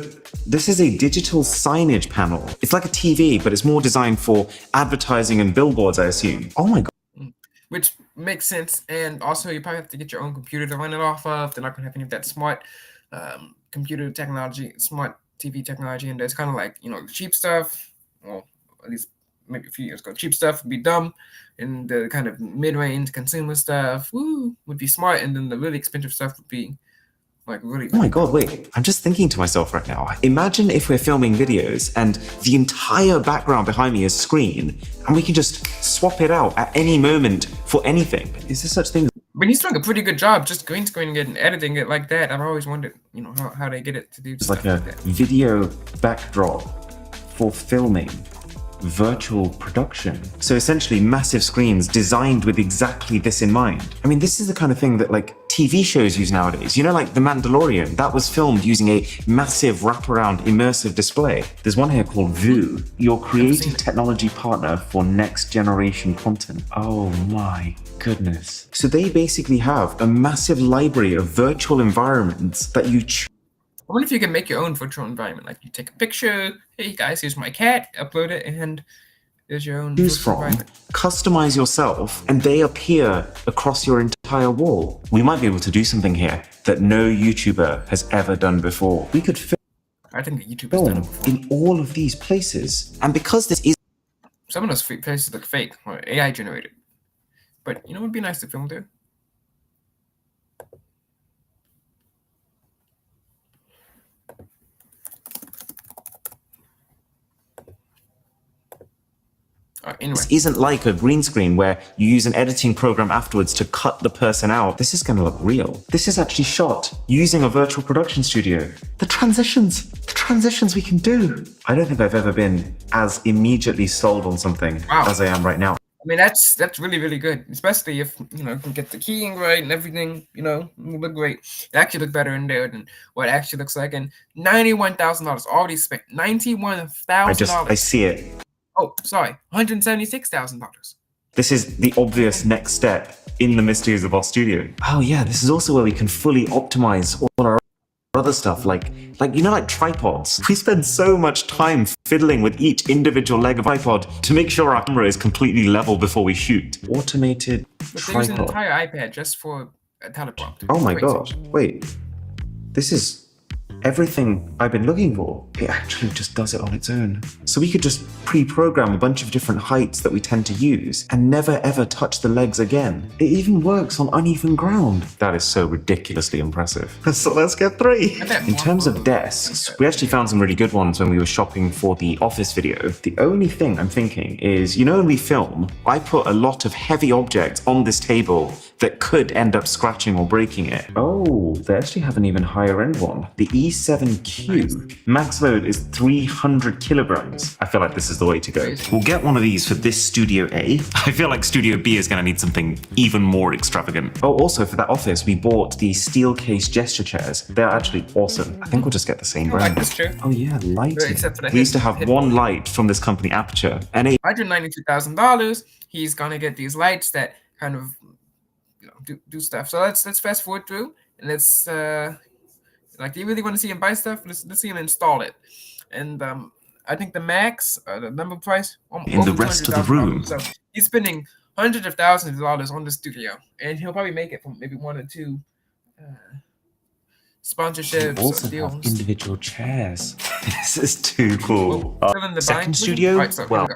Speaker 2: this is a digital signage panel. It's like a TV, but it's more designed for advertising and billboards, I assume. Oh my god.
Speaker 1: Which makes sense. And also, you probably have to get your own computer to run it off of. They're not going to have any of that smart computer technology, smart TV technology. And it's kind of like, you know, cheap stuff. Well, at least maybe a few years ago, cheap stuff would be dumb, and the kind of mid-range consumer stuff would be smart, and then the really expensive stuff would be like really...
Speaker 2: Oh my god, wait. I'm just thinking to myself right now. Imagine if we're filming videos and the entire background behind me is screen, and we can just swap it out at any moment for anything. Is there such thing?
Speaker 1: But he's doing a pretty good job just green screening it and editing it like that. I've always wondered, you know, how they get it to do stuff
Speaker 2: like a video backdrop for filming. Virtual production. So essentially massive screens designed with exactly this in mind. I mean, this is the kind of thing that like TV shows use nowadays. You know, like The Mandalorian, that was filmed using a massive wraparound immersive display. There's one here called Vue, your creative technology partner for next generation content. Oh my goodness. So they basically have a massive library of virtual environments that you
Speaker 1: I wonder if you can make your own virtual environment. Like, you take a picture, hey guys, here's my cat, upload it, and there's your own
Speaker 2: choose from, customize yourself, and they appear across your entire wall. We might be able to do something here that no YouTuber has ever done before. We could film,
Speaker 1: I think YouTuber's done it before,
Speaker 2: in all of these places. And because this is...
Speaker 1: Some of those places look fake, or AI generated. But, you know, it would be nice to film there. Anyway.
Speaker 2: This isn't like a green screen where you use an editing program afterwards to cut the person out. This is going to look real. This is actually shot using a virtual production studio. The transitions we can do. I don't think I've ever been as immediately sold on something as I am right now.
Speaker 1: I mean, that's really, really good, especially if, you know, you can get the keying right and everything, you know, it will look great. It actually looks better in there than what it actually looks like. And $91,000 already spent. $91,000.
Speaker 2: I see it.
Speaker 1: Oh, sorry, $176,000.
Speaker 2: This is the obvious next step in the mysteries of our studio. Oh yeah, this is also where we can fully optimize all our other stuff, like you know, like tripods. We spend so much time fiddling with each individual leg of tripod to make sure our camera is completely level before we shoot. Automated tripod.
Speaker 1: There's an entire iPad just for a teleprompter.
Speaker 2: Oh my god, wait. This is everything I've been looking for. It actually just does it on its own. So we could just pre-program a bunch of different heights that we tend to use and never ever touch the legs again. It even works on uneven ground. That is so ridiculously impressive. So let's get 3. In terms of desks, we actually found some really good ones when we were shopping for the office video. The only thing I'm thinking is, you know, when we film, I put a lot of heavy objects on this table that could end up scratching or breaking it. Oh, they actually have an even higher end one. The E7Q. Max load is 300 kilograms. I feel like this is the way to go. We'll get one of these for this Studio A. I feel like Studio B is gonna need something even more extravagant. Oh, also for that office, we bought the steel case gesture chairs. They're actually awesome. I think we'll just get the same brand.
Speaker 1: I like this chair.
Speaker 2: Oh yeah, lighting. We used to have one light from this company, Aperture, and
Speaker 1: $192,000. He's gonna get these lights that kind of do stuff. So let's fast forward through and let's like, do you really want to see him buy stuff? Let's see him install it. And I think the max, the number price
Speaker 2: in the rest of the room.
Speaker 1: So he's spending hundreds of thousands of dollars on the studio, and he'll probably make it from maybe 1 or 2 sponsorships.
Speaker 2: We also have individual chairs. This is too cool. Second studio.
Speaker 1: Right, so well.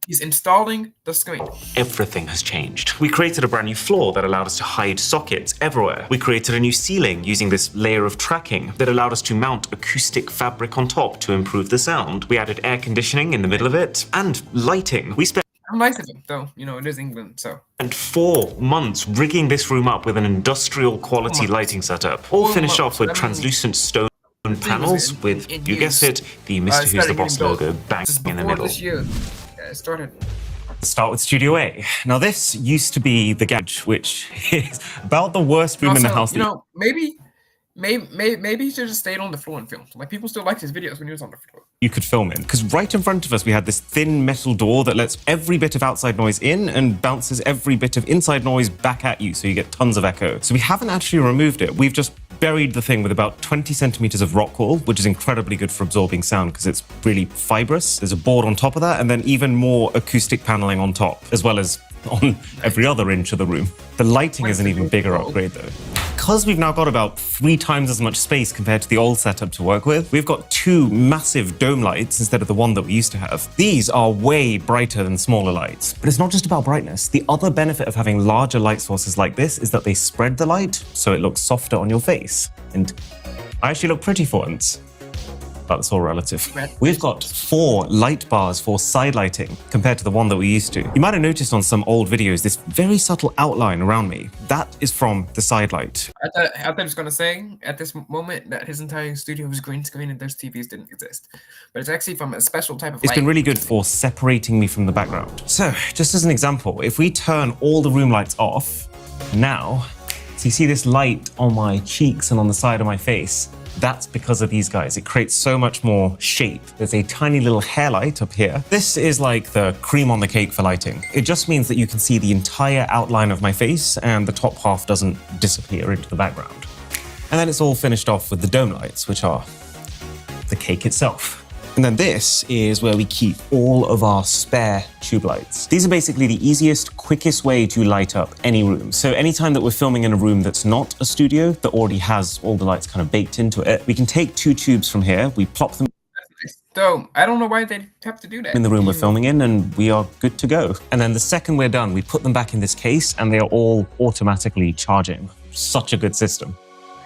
Speaker 1: He's installing the screen.
Speaker 2: Everything has changed. We created a brand new floor that allowed us to hide sockets everywhere. We created a new ceiling using this layer of tracking that allowed us to mount acoustic fabric on top to improve the sound. We added air conditioning in the middle of it and lighting. We spent
Speaker 1: nice of it, though. You know, it is England, so.
Speaker 2: And 4 months rigging this room up with an industrial quality lighting setup. All finished off with translucent stone panels with, you guessed it, the Mr. Who's the Boss logo banging in the middle.
Speaker 1: This year. Started.
Speaker 2: Let's start with Studio A. Now this used to be the garage, which is about the worst room in the house.
Speaker 1: You know, maybe he should have stayed on the floor and filmed. Like, people still liked his videos when he was on the floor.
Speaker 2: You could film in, because right in front of us we had this thin metal door that lets every bit of outside noise in and bounces every bit of inside noise back at you, so you get tons of echo. So we haven't actually removed it. We've just buried the thing with about 20 centimeters of rock wool, which is incredibly good for absorbing sound because it's really fibrous. There's a board on top of that, and then even more acoustic paneling on top, as well as on every other inch of the room. The lighting is an even bigger upgrade though. Because we've now got about 3 times as much space compared to the old setup to work with, we've got 2 massive dome lights instead of the one that we used to have. These are way brighter than smaller lights. But it's not just about brightness. The other benefit of having larger light sources like this is that they spread the light so it looks softer on your face. And I actually look pretty for once. But it's all relative. We've got 4 light bars for side lighting compared to the one that we used to. You might have noticed on some old videos this very subtle outline around me. That is from the side light.
Speaker 1: I thought I was going to say at this moment that his entire studio was green screen and those TVs didn't exist. But it's actually from a special type of light.
Speaker 2: It's been really good for separating me from the background. So, just as an example, if we turn all the room lights off now, so you see this light on my cheeks and on the side of my face, that's because of these guys. It creates so much more shape. There's a tiny little hair light up here. This is like the cream on the cake for lighting. It just means that you can see the entire outline of my face and the top half doesn't disappear into the background. And then it's all finished off with the dome lights, which are the cake itself. And then this is where we keep all of our spare tube lights. These are basically the easiest, quickest way to light up any room. So anytime that we're filming in a room that's not a studio, that already has all the lights kind of baked into it, we can take 2 tubes from here, we plop them
Speaker 1: So I don't know why they have to do that.
Speaker 2: In the room we're filming in, and we are good to go. And then the second we're done, we put them back in this case and they are all automatically charging. Such a good system.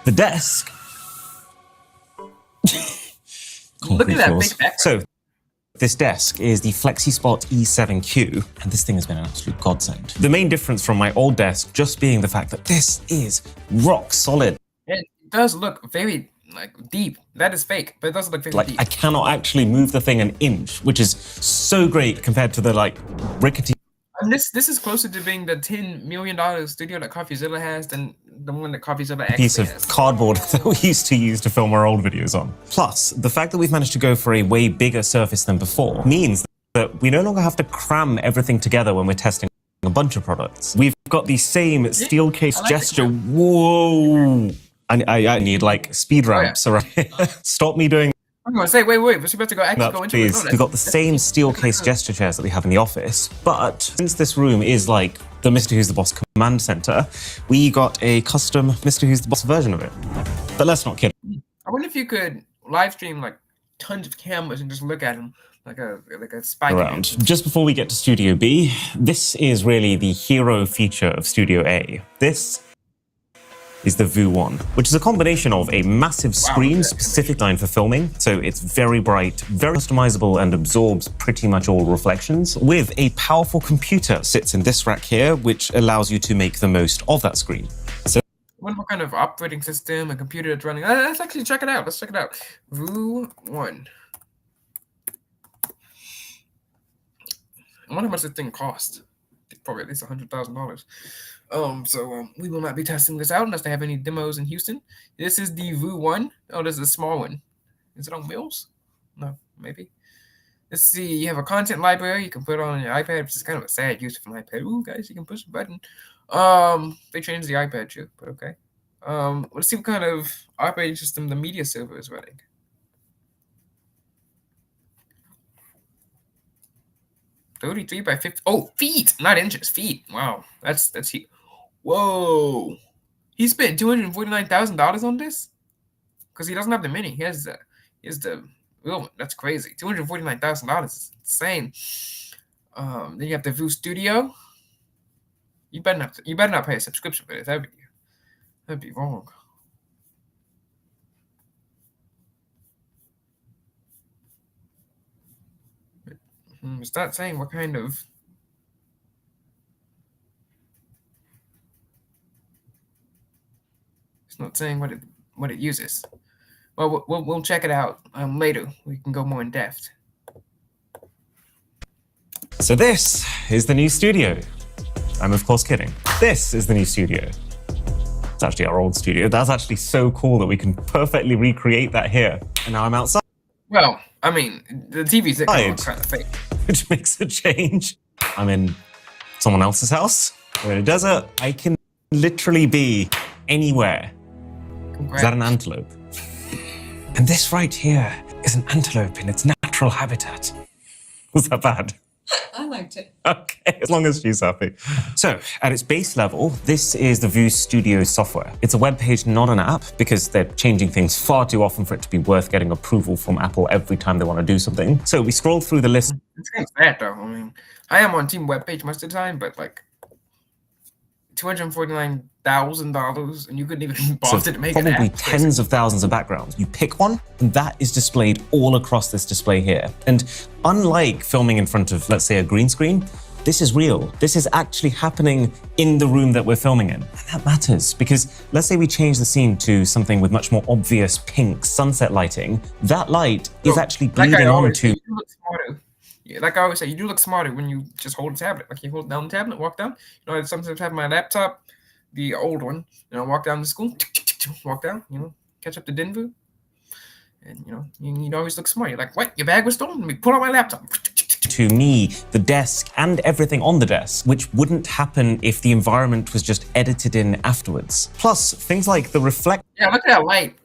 Speaker 2: The desk.
Speaker 1: Look at that big back.
Speaker 2: So this desk is the FlexiSpot E7Q, and this thing has been an absolute godsend. The main difference from my old desk just being the fact that this is rock solid.
Speaker 1: It does look very deep. That is fake, but it does look very deep.
Speaker 2: I cannot actually move the thing an inch, which is so great compared to the rickety.
Speaker 1: And this is closer to being the $10 million studio that CoffeeZilla has than the one that CoffeeZilla actually
Speaker 2: piece of
Speaker 1: has.
Speaker 2: Cardboard that we used to use to film our old videos on. Plus, the fact that we've managed to go for a way bigger surface than before means that we no longer have to cram everything together when we're testing a bunch of products. We've got the same steel case gesture. Whoa! I need speed ramps around here. Stop me doing.
Speaker 1: I'm going to say, wait, we're supposed to go into
Speaker 2: please.
Speaker 1: it.
Speaker 2: We've got the same steel case gesture chairs that we have in the office, but since this room is like the Mr. Who's the Boss command center, we got a custom Mr. Who's the Boss version of it. But let's not kid.
Speaker 1: I wonder if you could live stream tons of cameras and just look at them like a spy
Speaker 2: around. Just before we get to Studio B, this is really the hero feature of Studio A. This is the VU 1, which is a combination of a massive screen specific designed for filming, so it's very bright, very customizable, and absorbs pretty much all reflections, with a powerful computer sits in this rack here, which allows you to make the most of that screen. So,
Speaker 1: I wonder what kind of operating system and computer it's running. Let's actually check it out. Let's check it out. VU 1. I wonder how much this thing cost. Probably at least $100,000. So we will not be testing this out unless they have any demos in Houston. This is the VU 1. Oh, this is a small one. Is it on wheels? No, maybe. Let's see. You have a content library you can put on your iPad, which is kind of a sad use of an iPad. Ooh, guys, you can push a button. They changed the iPad chip, but okay. Let's see what kind of operating system the media server is running. 33 by 50. Oh, feet, not inches. Feet. Wow, that's he. Whoa, he spent $249,000 on this because he doesn't have the mini. He has the real one. That's crazy. $249,000 is insane. Then you have the VU Studio. You better not pay a subscription for this. That'd be wrong. It's not saying what kind of. It's not saying what it uses. Well, we'll check it out later. We can go more in depth.
Speaker 2: So this is the new studio. I'm of course kidding. This is the new studio. It's actually our old studio. That's actually so cool that we can perfectly recreate that here. And now I'm outside.
Speaker 1: Well, I mean, the TV's kind of fake.
Speaker 2: Which makes a change. I'm in someone else's house. We're in a desert. I can literally be anywhere. Congrats. Is that an antelope? And this right here is an antelope in its natural habitat. Was that bad?
Speaker 3: I liked it.
Speaker 2: Okay, as long as she's happy. So, at its base level, this is the VU Studio software. It's a web page, not an app, because they're changing things far too often for it to be worth getting approval from Apple every time they want to do something. So we scroll through the list.
Speaker 1: It's kind of sad, though. I mean, I am on team web page most of the time, but like $249,000, and you couldn't even bother to make it.
Speaker 2: Probably tens of thousands of backgrounds. You pick one, and that is displayed all across this display here. And unlike filming in front of, let's say, a green screen, this is real. This is actually happening in the room that we're filming in. And that matters because let's say we change the scene to something with much more obvious pink sunset lighting. That light is actually bleeding onto.
Speaker 1: You look smarter. Yeah, like I always say, you do look smarter when you just hold a tablet. Like you hold down the tablet, walk down. You know, I sometimes have my laptop, the old one, walk down to school, walk down, catch up to Denver. And, you'd always look smart. You're like, what? Your bag was stolen? Let me pull out my laptop.
Speaker 2: To me, the desk and everything on the desk, which wouldn't happen if the environment was just edited in afterwards. Plus, things like the reflect.
Speaker 1: Yeah, look at that light.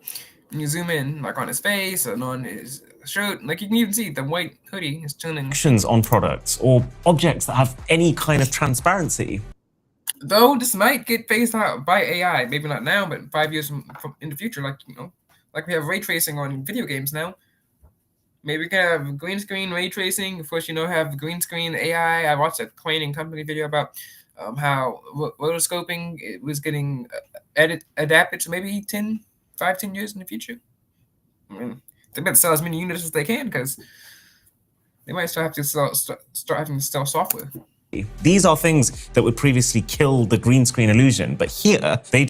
Speaker 1: When you zoom in, like on his face and on his shirt, like you can even see the white hoodie is turning.
Speaker 2: On products or objects that have any kind of transparency.
Speaker 1: Though this might get phased out by AI, maybe not now, but 5 years in the future, like we have ray tracing on video games now. Maybe we can have green screen ray tracing. Of course, have green screen AI. I watched a Crane & Company video about how rotoscoping it was getting adapted to maybe 10 years in the future. I mean, they better sell as many units as they can because they might start having to sell software.
Speaker 2: These are things that would previously kill the green screen illusion, but here they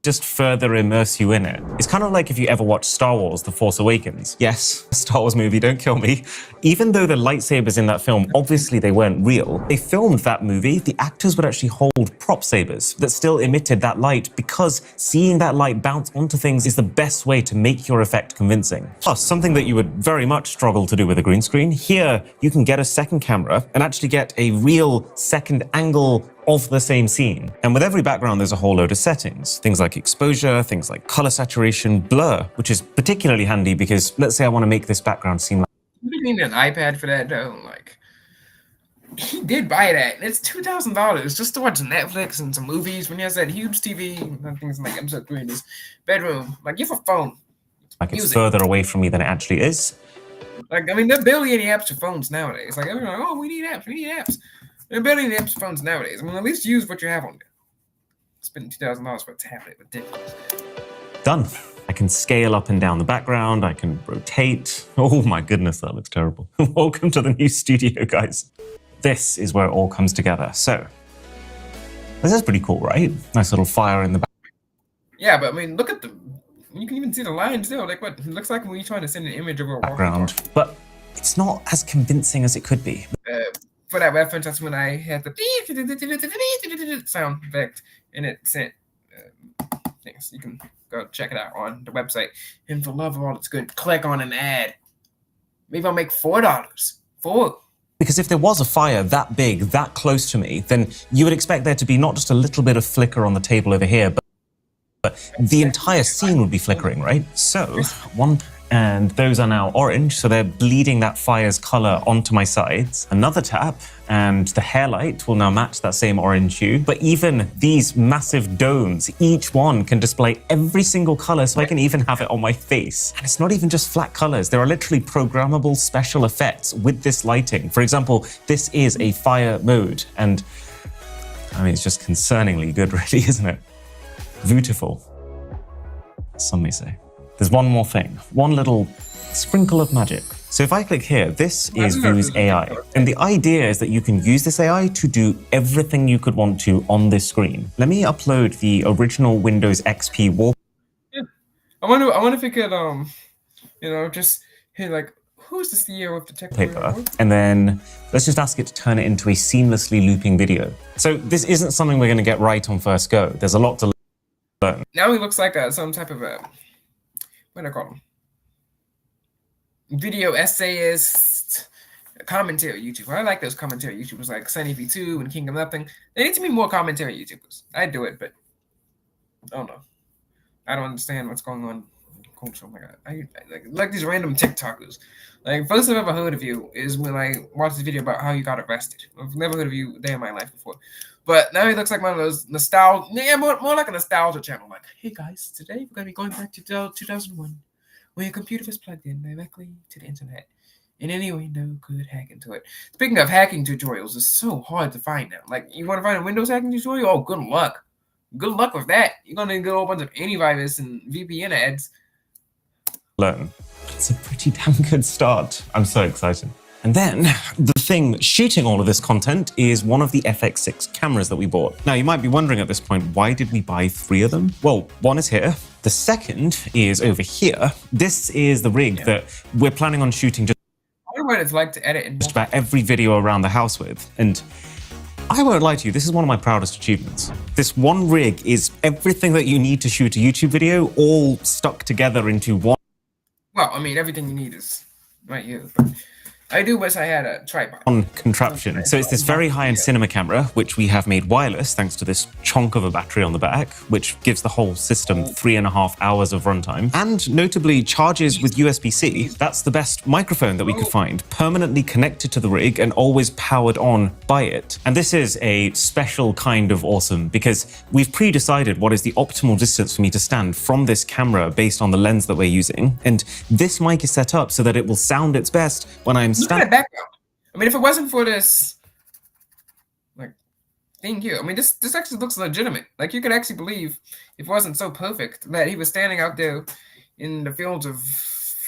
Speaker 2: just further immerse you in it. It's kind of like if you ever watched Star Wars: The Force Awakens. Yes, a Star Wars movie, don't kill me. Even though the lightsabers in that film, obviously they weren't real, they filmed that movie, the actors would actually hold prop sabers that still emitted that light because seeing that light bounce onto things is the best way to make your effect convincing. Plus, something that you would very much struggle to do with a green screen, here you can get a second camera and actually get a real second angle of the same scene. And with every background, there's a whole load of settings. Things like exposure, things like color saturation, blur, which is particularly handy because let's say I want to make this background seem like.
Speaker 1: You need an iPad for that though. Like, he did buy that. It's $2,000 just to watch Netflix and some movies when he has that huge TV and things like episode 3 in his bedroom. Like, you have a phone.
Speaker 2: Like it's further away from me than it actually is.
Speaker 1: Like, I mean, there are barely any apps for phones nowadays. Like, everyone's like, oh, we need apps. There are barely any apps for phones nowadays. I mean, at least use what you have on there. spending $2,000 for a tablet. Ridiculous.
Speaker 2: Done. I can scale up and down the background. I can rotate. Oh my goodness, that looks terrible. Welcome to the new studio, guys. This is where it all comes together. So, this is pretty cool, right? Nice little fire in the back.
Speaker 1: Yeah, but I mean, look at the... You can even see the lines still. Like, what? It looks like when you're trying to send an image of a
Speaker 2: background. But it's not as convincing as it could be.
Speaker 1: For that reference, that's when I had the sound effect, and it sent things. You can go check it out on the website. And for love of all that's good, click on an ad. Maybe I'll make $4.
Speaker 2: Because if there was a fire that big, that close to me, then you would expect there to be not just a little bit of flicker on the table over here, but the entire scene would be flickering, right? So, and those are now orange, so they're bleeding that fire's color onto my sides. Another tap, and the hair light will now match that same orange hue. But even these massive domes, each one can display every single color, so I can even have it on my face. And it's not even just flat colors. There are literally programmable special effects with this lighting. For example, this is a fire mode, and I mean, it's just concerningly good, really, isn't it? Beautiful, some may say. There's one more thing, one little sprinkle of magic. So if I click here, this is Vu's AI. And the idea is that you can use this AI to do everything you could want to on this screen. Let me upload the original Windows XP wallpaper.
Speaker 1: Yeah. I wonder if it could, just hit like, who's the CEO of the TechBoy?
Speaker 2: And then let's just ask it to turn it into a seamlessly looping video. So this isn't something we're going to get right on first go. There's a lot to learn.
Speaker 1: Now he looks like some type of what do I call him? Video essayist, commentary YouTuber. I like those commentary YouTubers like Sunny V2 and King of Nothing. There need to be more commentary YouTubers. I do it, but I don't know. I don't understand what's going on in culture. Oh my god, I like these random TikTokers. Like, first I've ever heard of you is when I watched the video about how you got arrested. I've never heard of you a day in my life before. But now he looks like one of those nostalgia, more like a nostalgia channel. Like, hey guys, today we're going to be going back to 2001, where your computer was plugged in directly to the internet, and any window could hack into it. Speaking of hacking tutorials, it's so hard to find now. Like, you want to find a Windows hacking tutorial? Oh, good luck. Good luck with that. You're going to get a whole bunch of antivirus and VPN ads.
Speaker 2: Learn. It's a pretty damn good start. I'm so excited. And then the thing shooting all of this content is one of the FX6 cameras that we bought. Now, you might be wondering at this point, why did we buy 3 of them? Well, one is here. The second is over here. This is the rig that we're planning on shooting just
Speaker 1: I wonder what it's like to edit
Speaker 2: just about every video around the house with. And I won't lie to you, this is one of my proudest achievements. This one rig is everything that you need to shoot a YouTube video, all stuck together into one.
Speaker 1: Well, I mean, everything you need is right here. But I do wish I had a tripod.
Speaker 2: On contraption. So it's this very high-end cinema camera, which we have made wireless thanks to this chunk of a battery on the back, which gives the whole system 3.5 hours of runtime. And notably charges with USB-C. That's the best microphone that we could find, permanently connected to the rig and always powered on by it. And this is a special kind of awesome because we've pre-decided what is the optimal distance for me to stand from this camera based on the lens that we're using. And this mic is set up so that it will sound its best when I'm
Speaker 1: background. I mean, if it wasn't for this like thing here, I mean, this actually looks legitimate. Like, you could actually believe if it wasn't so perfect that he was standing out there in the fields of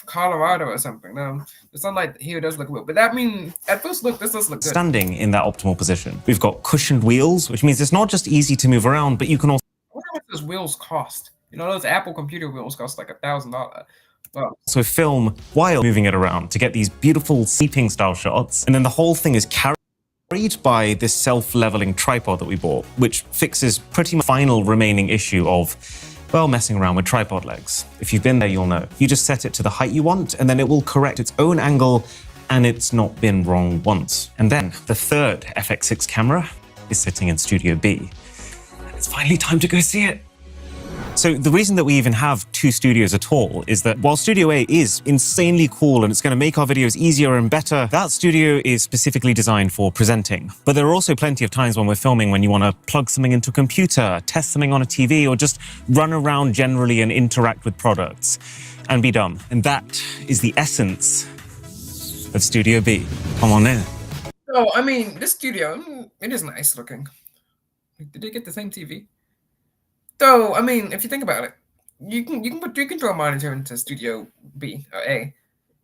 Speaker 1: Colorado or something. Now, the sunlight here does look real, but that means at first look, this does look good.
Speaker 2: Standing in that optimal position. We've got cushioned wheels, which means it's not just easy to move around, but you can also.
Speaker 1: I wonder what those wheels cost. You know, those Apple computer wheels cost like $1,000. Wow.
Speaker 2: So film while moving it around to get these beautiful sleeping style shots. And then the whole thing is carried by this self-leveling tripod that we bought, which fixes pretty much the final remaining issue of, well, messing around with tripod legs. If you've been there, you'll know. You just set it to the height you want, and then it will correct its own angle, and it's not been wrong once. And then the third FX6 camera is sitting in Studio B. And it's finally time to go see it. So the reason that we even have 2 studios at all is that while Studio A is insanely cool and it's going to make our videos easier and better, that studio is specifically designed for presenting. But there are also plenty of times when we're filming when you want to plug something into a computer, test something on a TV, or just run around generally and interact with products and be dumb. And that is the essence of Studio B. Come on in.
Speaker 1: So, I mean, this studio, it is nice looking. Did they get the same TV? So I mean, if you think about it, you can throw a monitor into Studio B or A,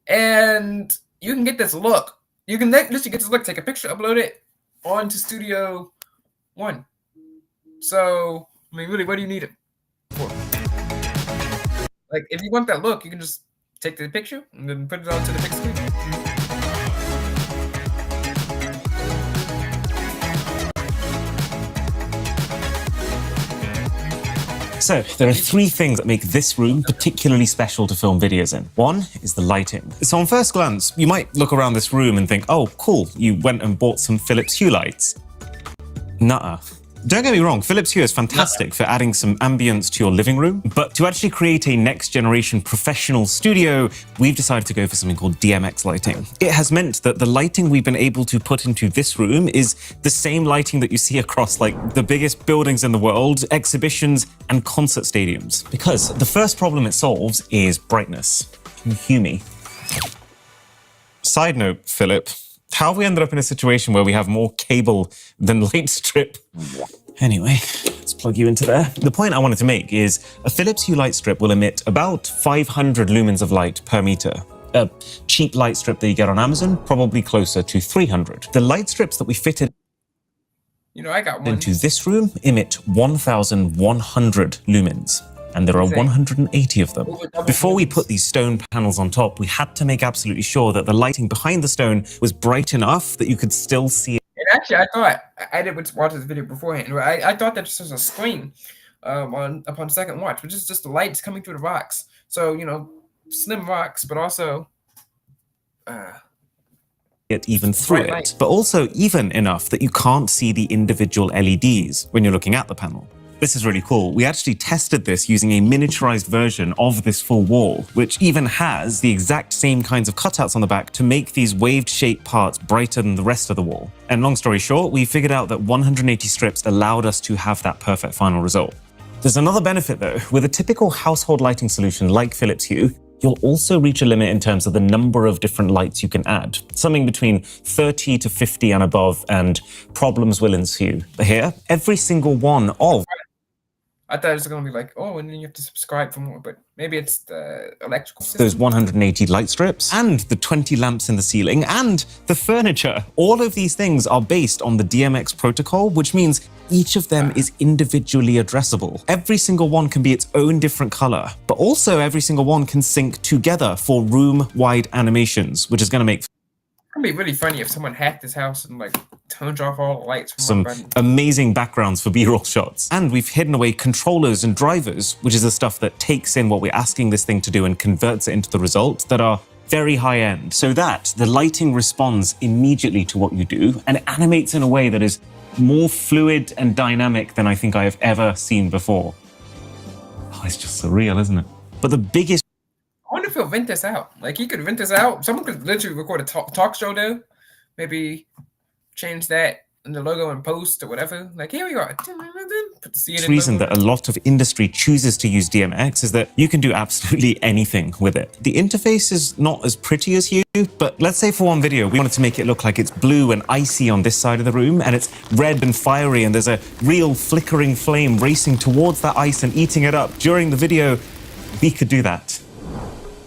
Speaker 1: and you can get this look. You can literally get this look, take a picture, upload it onto Studio One. So I mean, really, what do you need it for? Like, if you want that look, you can just take the picture and then put it onto the big screen.
Speaker 2: So, there are three things that make this room particularly special to film videos in. One is the lighting. So on first glance, you might look around this room and think, oh, cool, you went and bought some Philips Hue lights. Nuh-uh. Don't get me wrong, Philips Hue is fantastic for adding some ambience to your living room, but to actually create a next-generation professional studio, we've decided to go for something called DMX lighting. It has meant that the lighting we've been able to put into this room is the same lighting that you see across like the biggest buildings in the world, exhibitions, and concert stadiums. Because the first problem it solves is brightness. Can you hear me? Side note, Philip. How have we ended up in a situation where we have more cable than light strip? Anyway, let's plug you into there. The point I wanted to make is a Philips Hue light strip will emit about 500 lumens of light per meter. A cheap light strip that you get on Amazon, probably closer to 300. The light strips that we fitted
Speaker 1: I got one
Speaker 2: into this room emit 1,100 lumens. And there are 180 of them. Before we put these stone panels on top, we had to make absolutely sure that the lighting behind the stone was bright enough that you could still see it.
Speaker 1: And actually, I thought, I did watch this video beforehand, right? I thought that this was a screen upon second watch, which is just the lights coming through the rocks. So, slim rocks, but also...
Speaker 2: it even through it, but also even enough that you can't see the individual LEDs when you're looking at the panel. This is really cool. We actually tested this using a miniaturized version of this full wall, which even has the exact same kinds of cutouts on the back to make these waved shaped parts brighter than the rest of the wall. And long story short, we figured out that 180 strips allowed us to have that perfect final result. There's another benefit though. With a typical household lighting solution like Philips Hue, you'll also reach a limit in terms of the number of different lights you can add. Something between 30 to 50 and above, and problems will ensue. But here, every single one of...
Speaker 1: I thought it was going to be like, oh, and then you have to subscribe for more, but maybe it's the electrical system.
Speaker 2: Those 180 light strips, and the 20 lamps in the ceiling, and the furniture. All of these things are based on the DMX protocol, which means each of them is individually addressable. Every single one can be its own different color, but also every single one can sync together for room-wide animations, which is going to make...
Speaker 1: It'd be really funny if someone hacked this house and like turned off all the lights from
Speaker 2: some amazing backgrounds for B-roll shots. And we've hidden away controllers and drivers, which is the stuff that takes in what we're asking this thing to do and converts it into the result, that are very high end, so that the lighting responds immediately to what you do and it animates in a way that is more fluid and dynamic than I think I have ever seen before. Oh, it's just surreal, isn't it? But the biggest...
Speaker 1: I wonder if he'll rent this out. Like, he could rent this out. Someone could literally record a talk show there. Maybe change that in the logo and post or whatever. Like, here we are. Put the CNN
Speaker 2: reason
Speaker 1: logo.
Speaker 2: That a lot of industry chooses to use DMX is that you can do absolutely anything with it. The interface is not as pretty as Hue, but let's say for one video, we wanted to make it look like it's blue and icy on this side of the room, and it's red and fiery, and there's a real flickering flame racing towards that ice and eating it up. During the video, we could do that.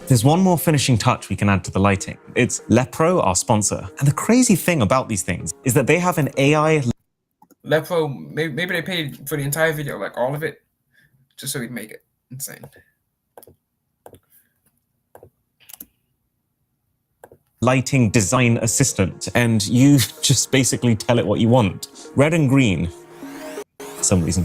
Speaker 2: There's one more finishing touch we can add to the lighting. It's Lepro, our sponsor. And the crazy thing about these things is that they have an AI...
Speaker 1: Lepro, maybe they paid for the entire video, like all of it, just so we'd make it insane.
Speaker 2: Lighting design assistant, and you just basically tell it what you want. Red and green, for some reason.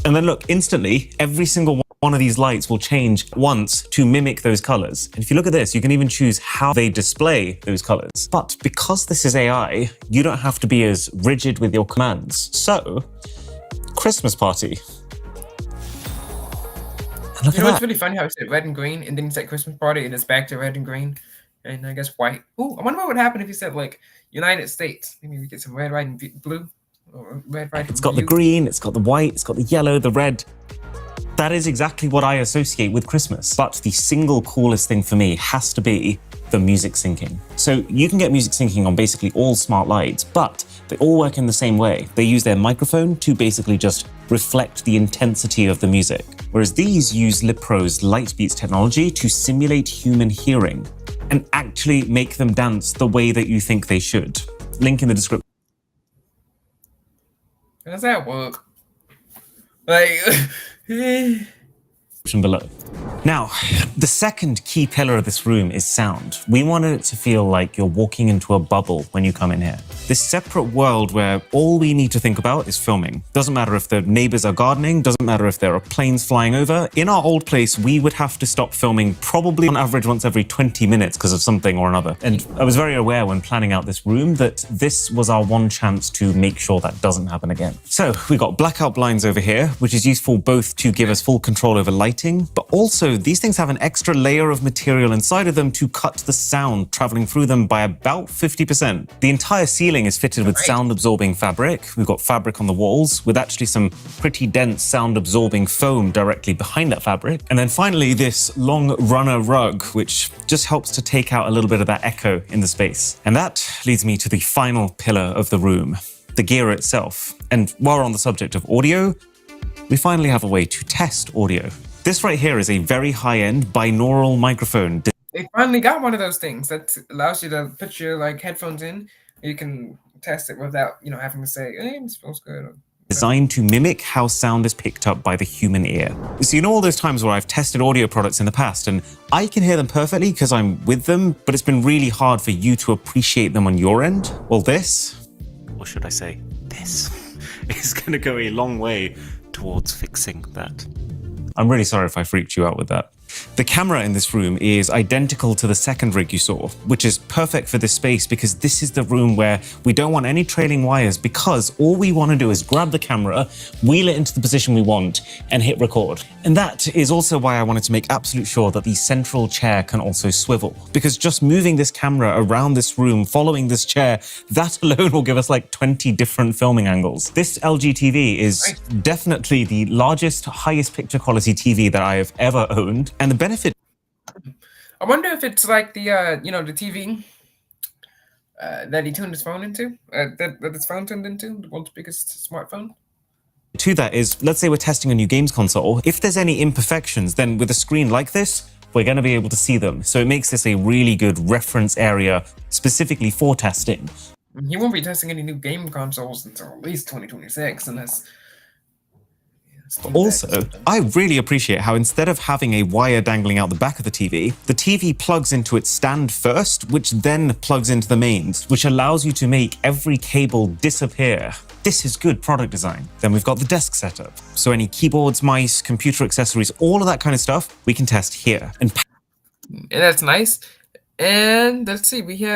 Speaker 2: And then look, instantly, every single one of these lights will change once to mimic those colors. And if you look at this, you can even choose how they display those colors. But because this is AI, you don't have to be as rigid with your commands. So, Christmas party. And
Speaker 1: You know, it's really funny how it said red and green, and then you said Christmas party, and it's back to red and green, and I guess white. Ooh, I wonder what would happen if you said like United States. Maybe we get some red, white, and blue. Or red, white,
Speaker 2: it's got the green, it's got the white, it's got the yellow, the red. That is exactly what I associate with Christmas. But the single coolest thing for me has to be the music syncing. So you can get music syncing on basically all smart lights, but they all work in the same way. They use their microphone to basically just reflect the intensity of the music. Whereas these use Lipro's Lightbeats technology to simulate human hearing and actually make them dance the way that you think they should. Link in the description.
Speaker 1: How does that work? Like,
Speaker 2: below. Now, the second key pillar of this room is sound. We wanted it to feel like you're walking into a bubble when you come in here. This separate world where all we need to think about is filming. Doesn't matter if the neighbors are gardening, doesn't matter if there are planes flying over. In our old place, we would have to stop filming probably on average once every 20 minutes because of something or another. And I was very aware when planning out this room that this was our one chance to make sure that doesn't happen again. So we got blackout blinds over here, which is useful both to give us full control over lighting, but also these things have an extra layer of material inside of them to cut the sound traveling through them by about 50%. The entire ceiling is fitted with sound-absorbing fabric. We've got fabric on the walls with actually some pretty dense sound-absorbing foam directly behind that fabric. And then finally, this long runner rug, which just helps to take out a little bit of that echo in the space. And that leads me to the final pillar of the room, the gear itself. And while we're on the subject of audio, we finally have a way to test audio. This right here is a very high-end binaural microphone.
Speaker 1: They finally got one of those things that allows you to put your headphones in. You can test it without, having to say, "Hey, this feels good."
Speaker 2: Designed to mimic how sound is picked up by the human ear. So all those times where I've tested audio products in the past and I can hear them perfectly because I'm with them, but it's been really hard for you to appreciate them on your end. Well, this, or should I say this, is going to go a long way towards fixing that. I'm really sorry if I freaked you out with that. The camera in this room is identical to the second rig you saw, which is perfect for this space because this is the room where we don't want any trailing wires because all we want to do is grab the camera, wheel it into the position we want, and hit record. And that is also why I wanted to make absolute sure that the central chair can also swivel, because just moving this camera around this room, following this chair, that alone will give us like 20 different filming angles. This LG TV is definitely the largest, highest picture quality TV that I have ever owned. And the benefit...
Speaker 1: I wonder if it's like the, the TV that he tuned his phone into, that his phone turned into, the world's biggest smartphone.
Speaker 2: To that is, let's say we're testing a new games console. If there's any imperfections, then with a screen like this, we're going to be able to see them. So it makes this a really good reference area specifically for testing.
Speaker 1: He won't be testing any new game consoles until at least 2026, unless...
Speaker 2: Also, I really appreciate how instead of having a wire dangling out the back of the TV plugs into its stand first, which then plugs into the mains, which allows you to make every cable disappear. This is good product design. Then we've got the desk setup. So any keyboards, mice, computer accessories, all of that kind of stuff, we can test here. And
Speaker 1: that's nice. And let's see, we have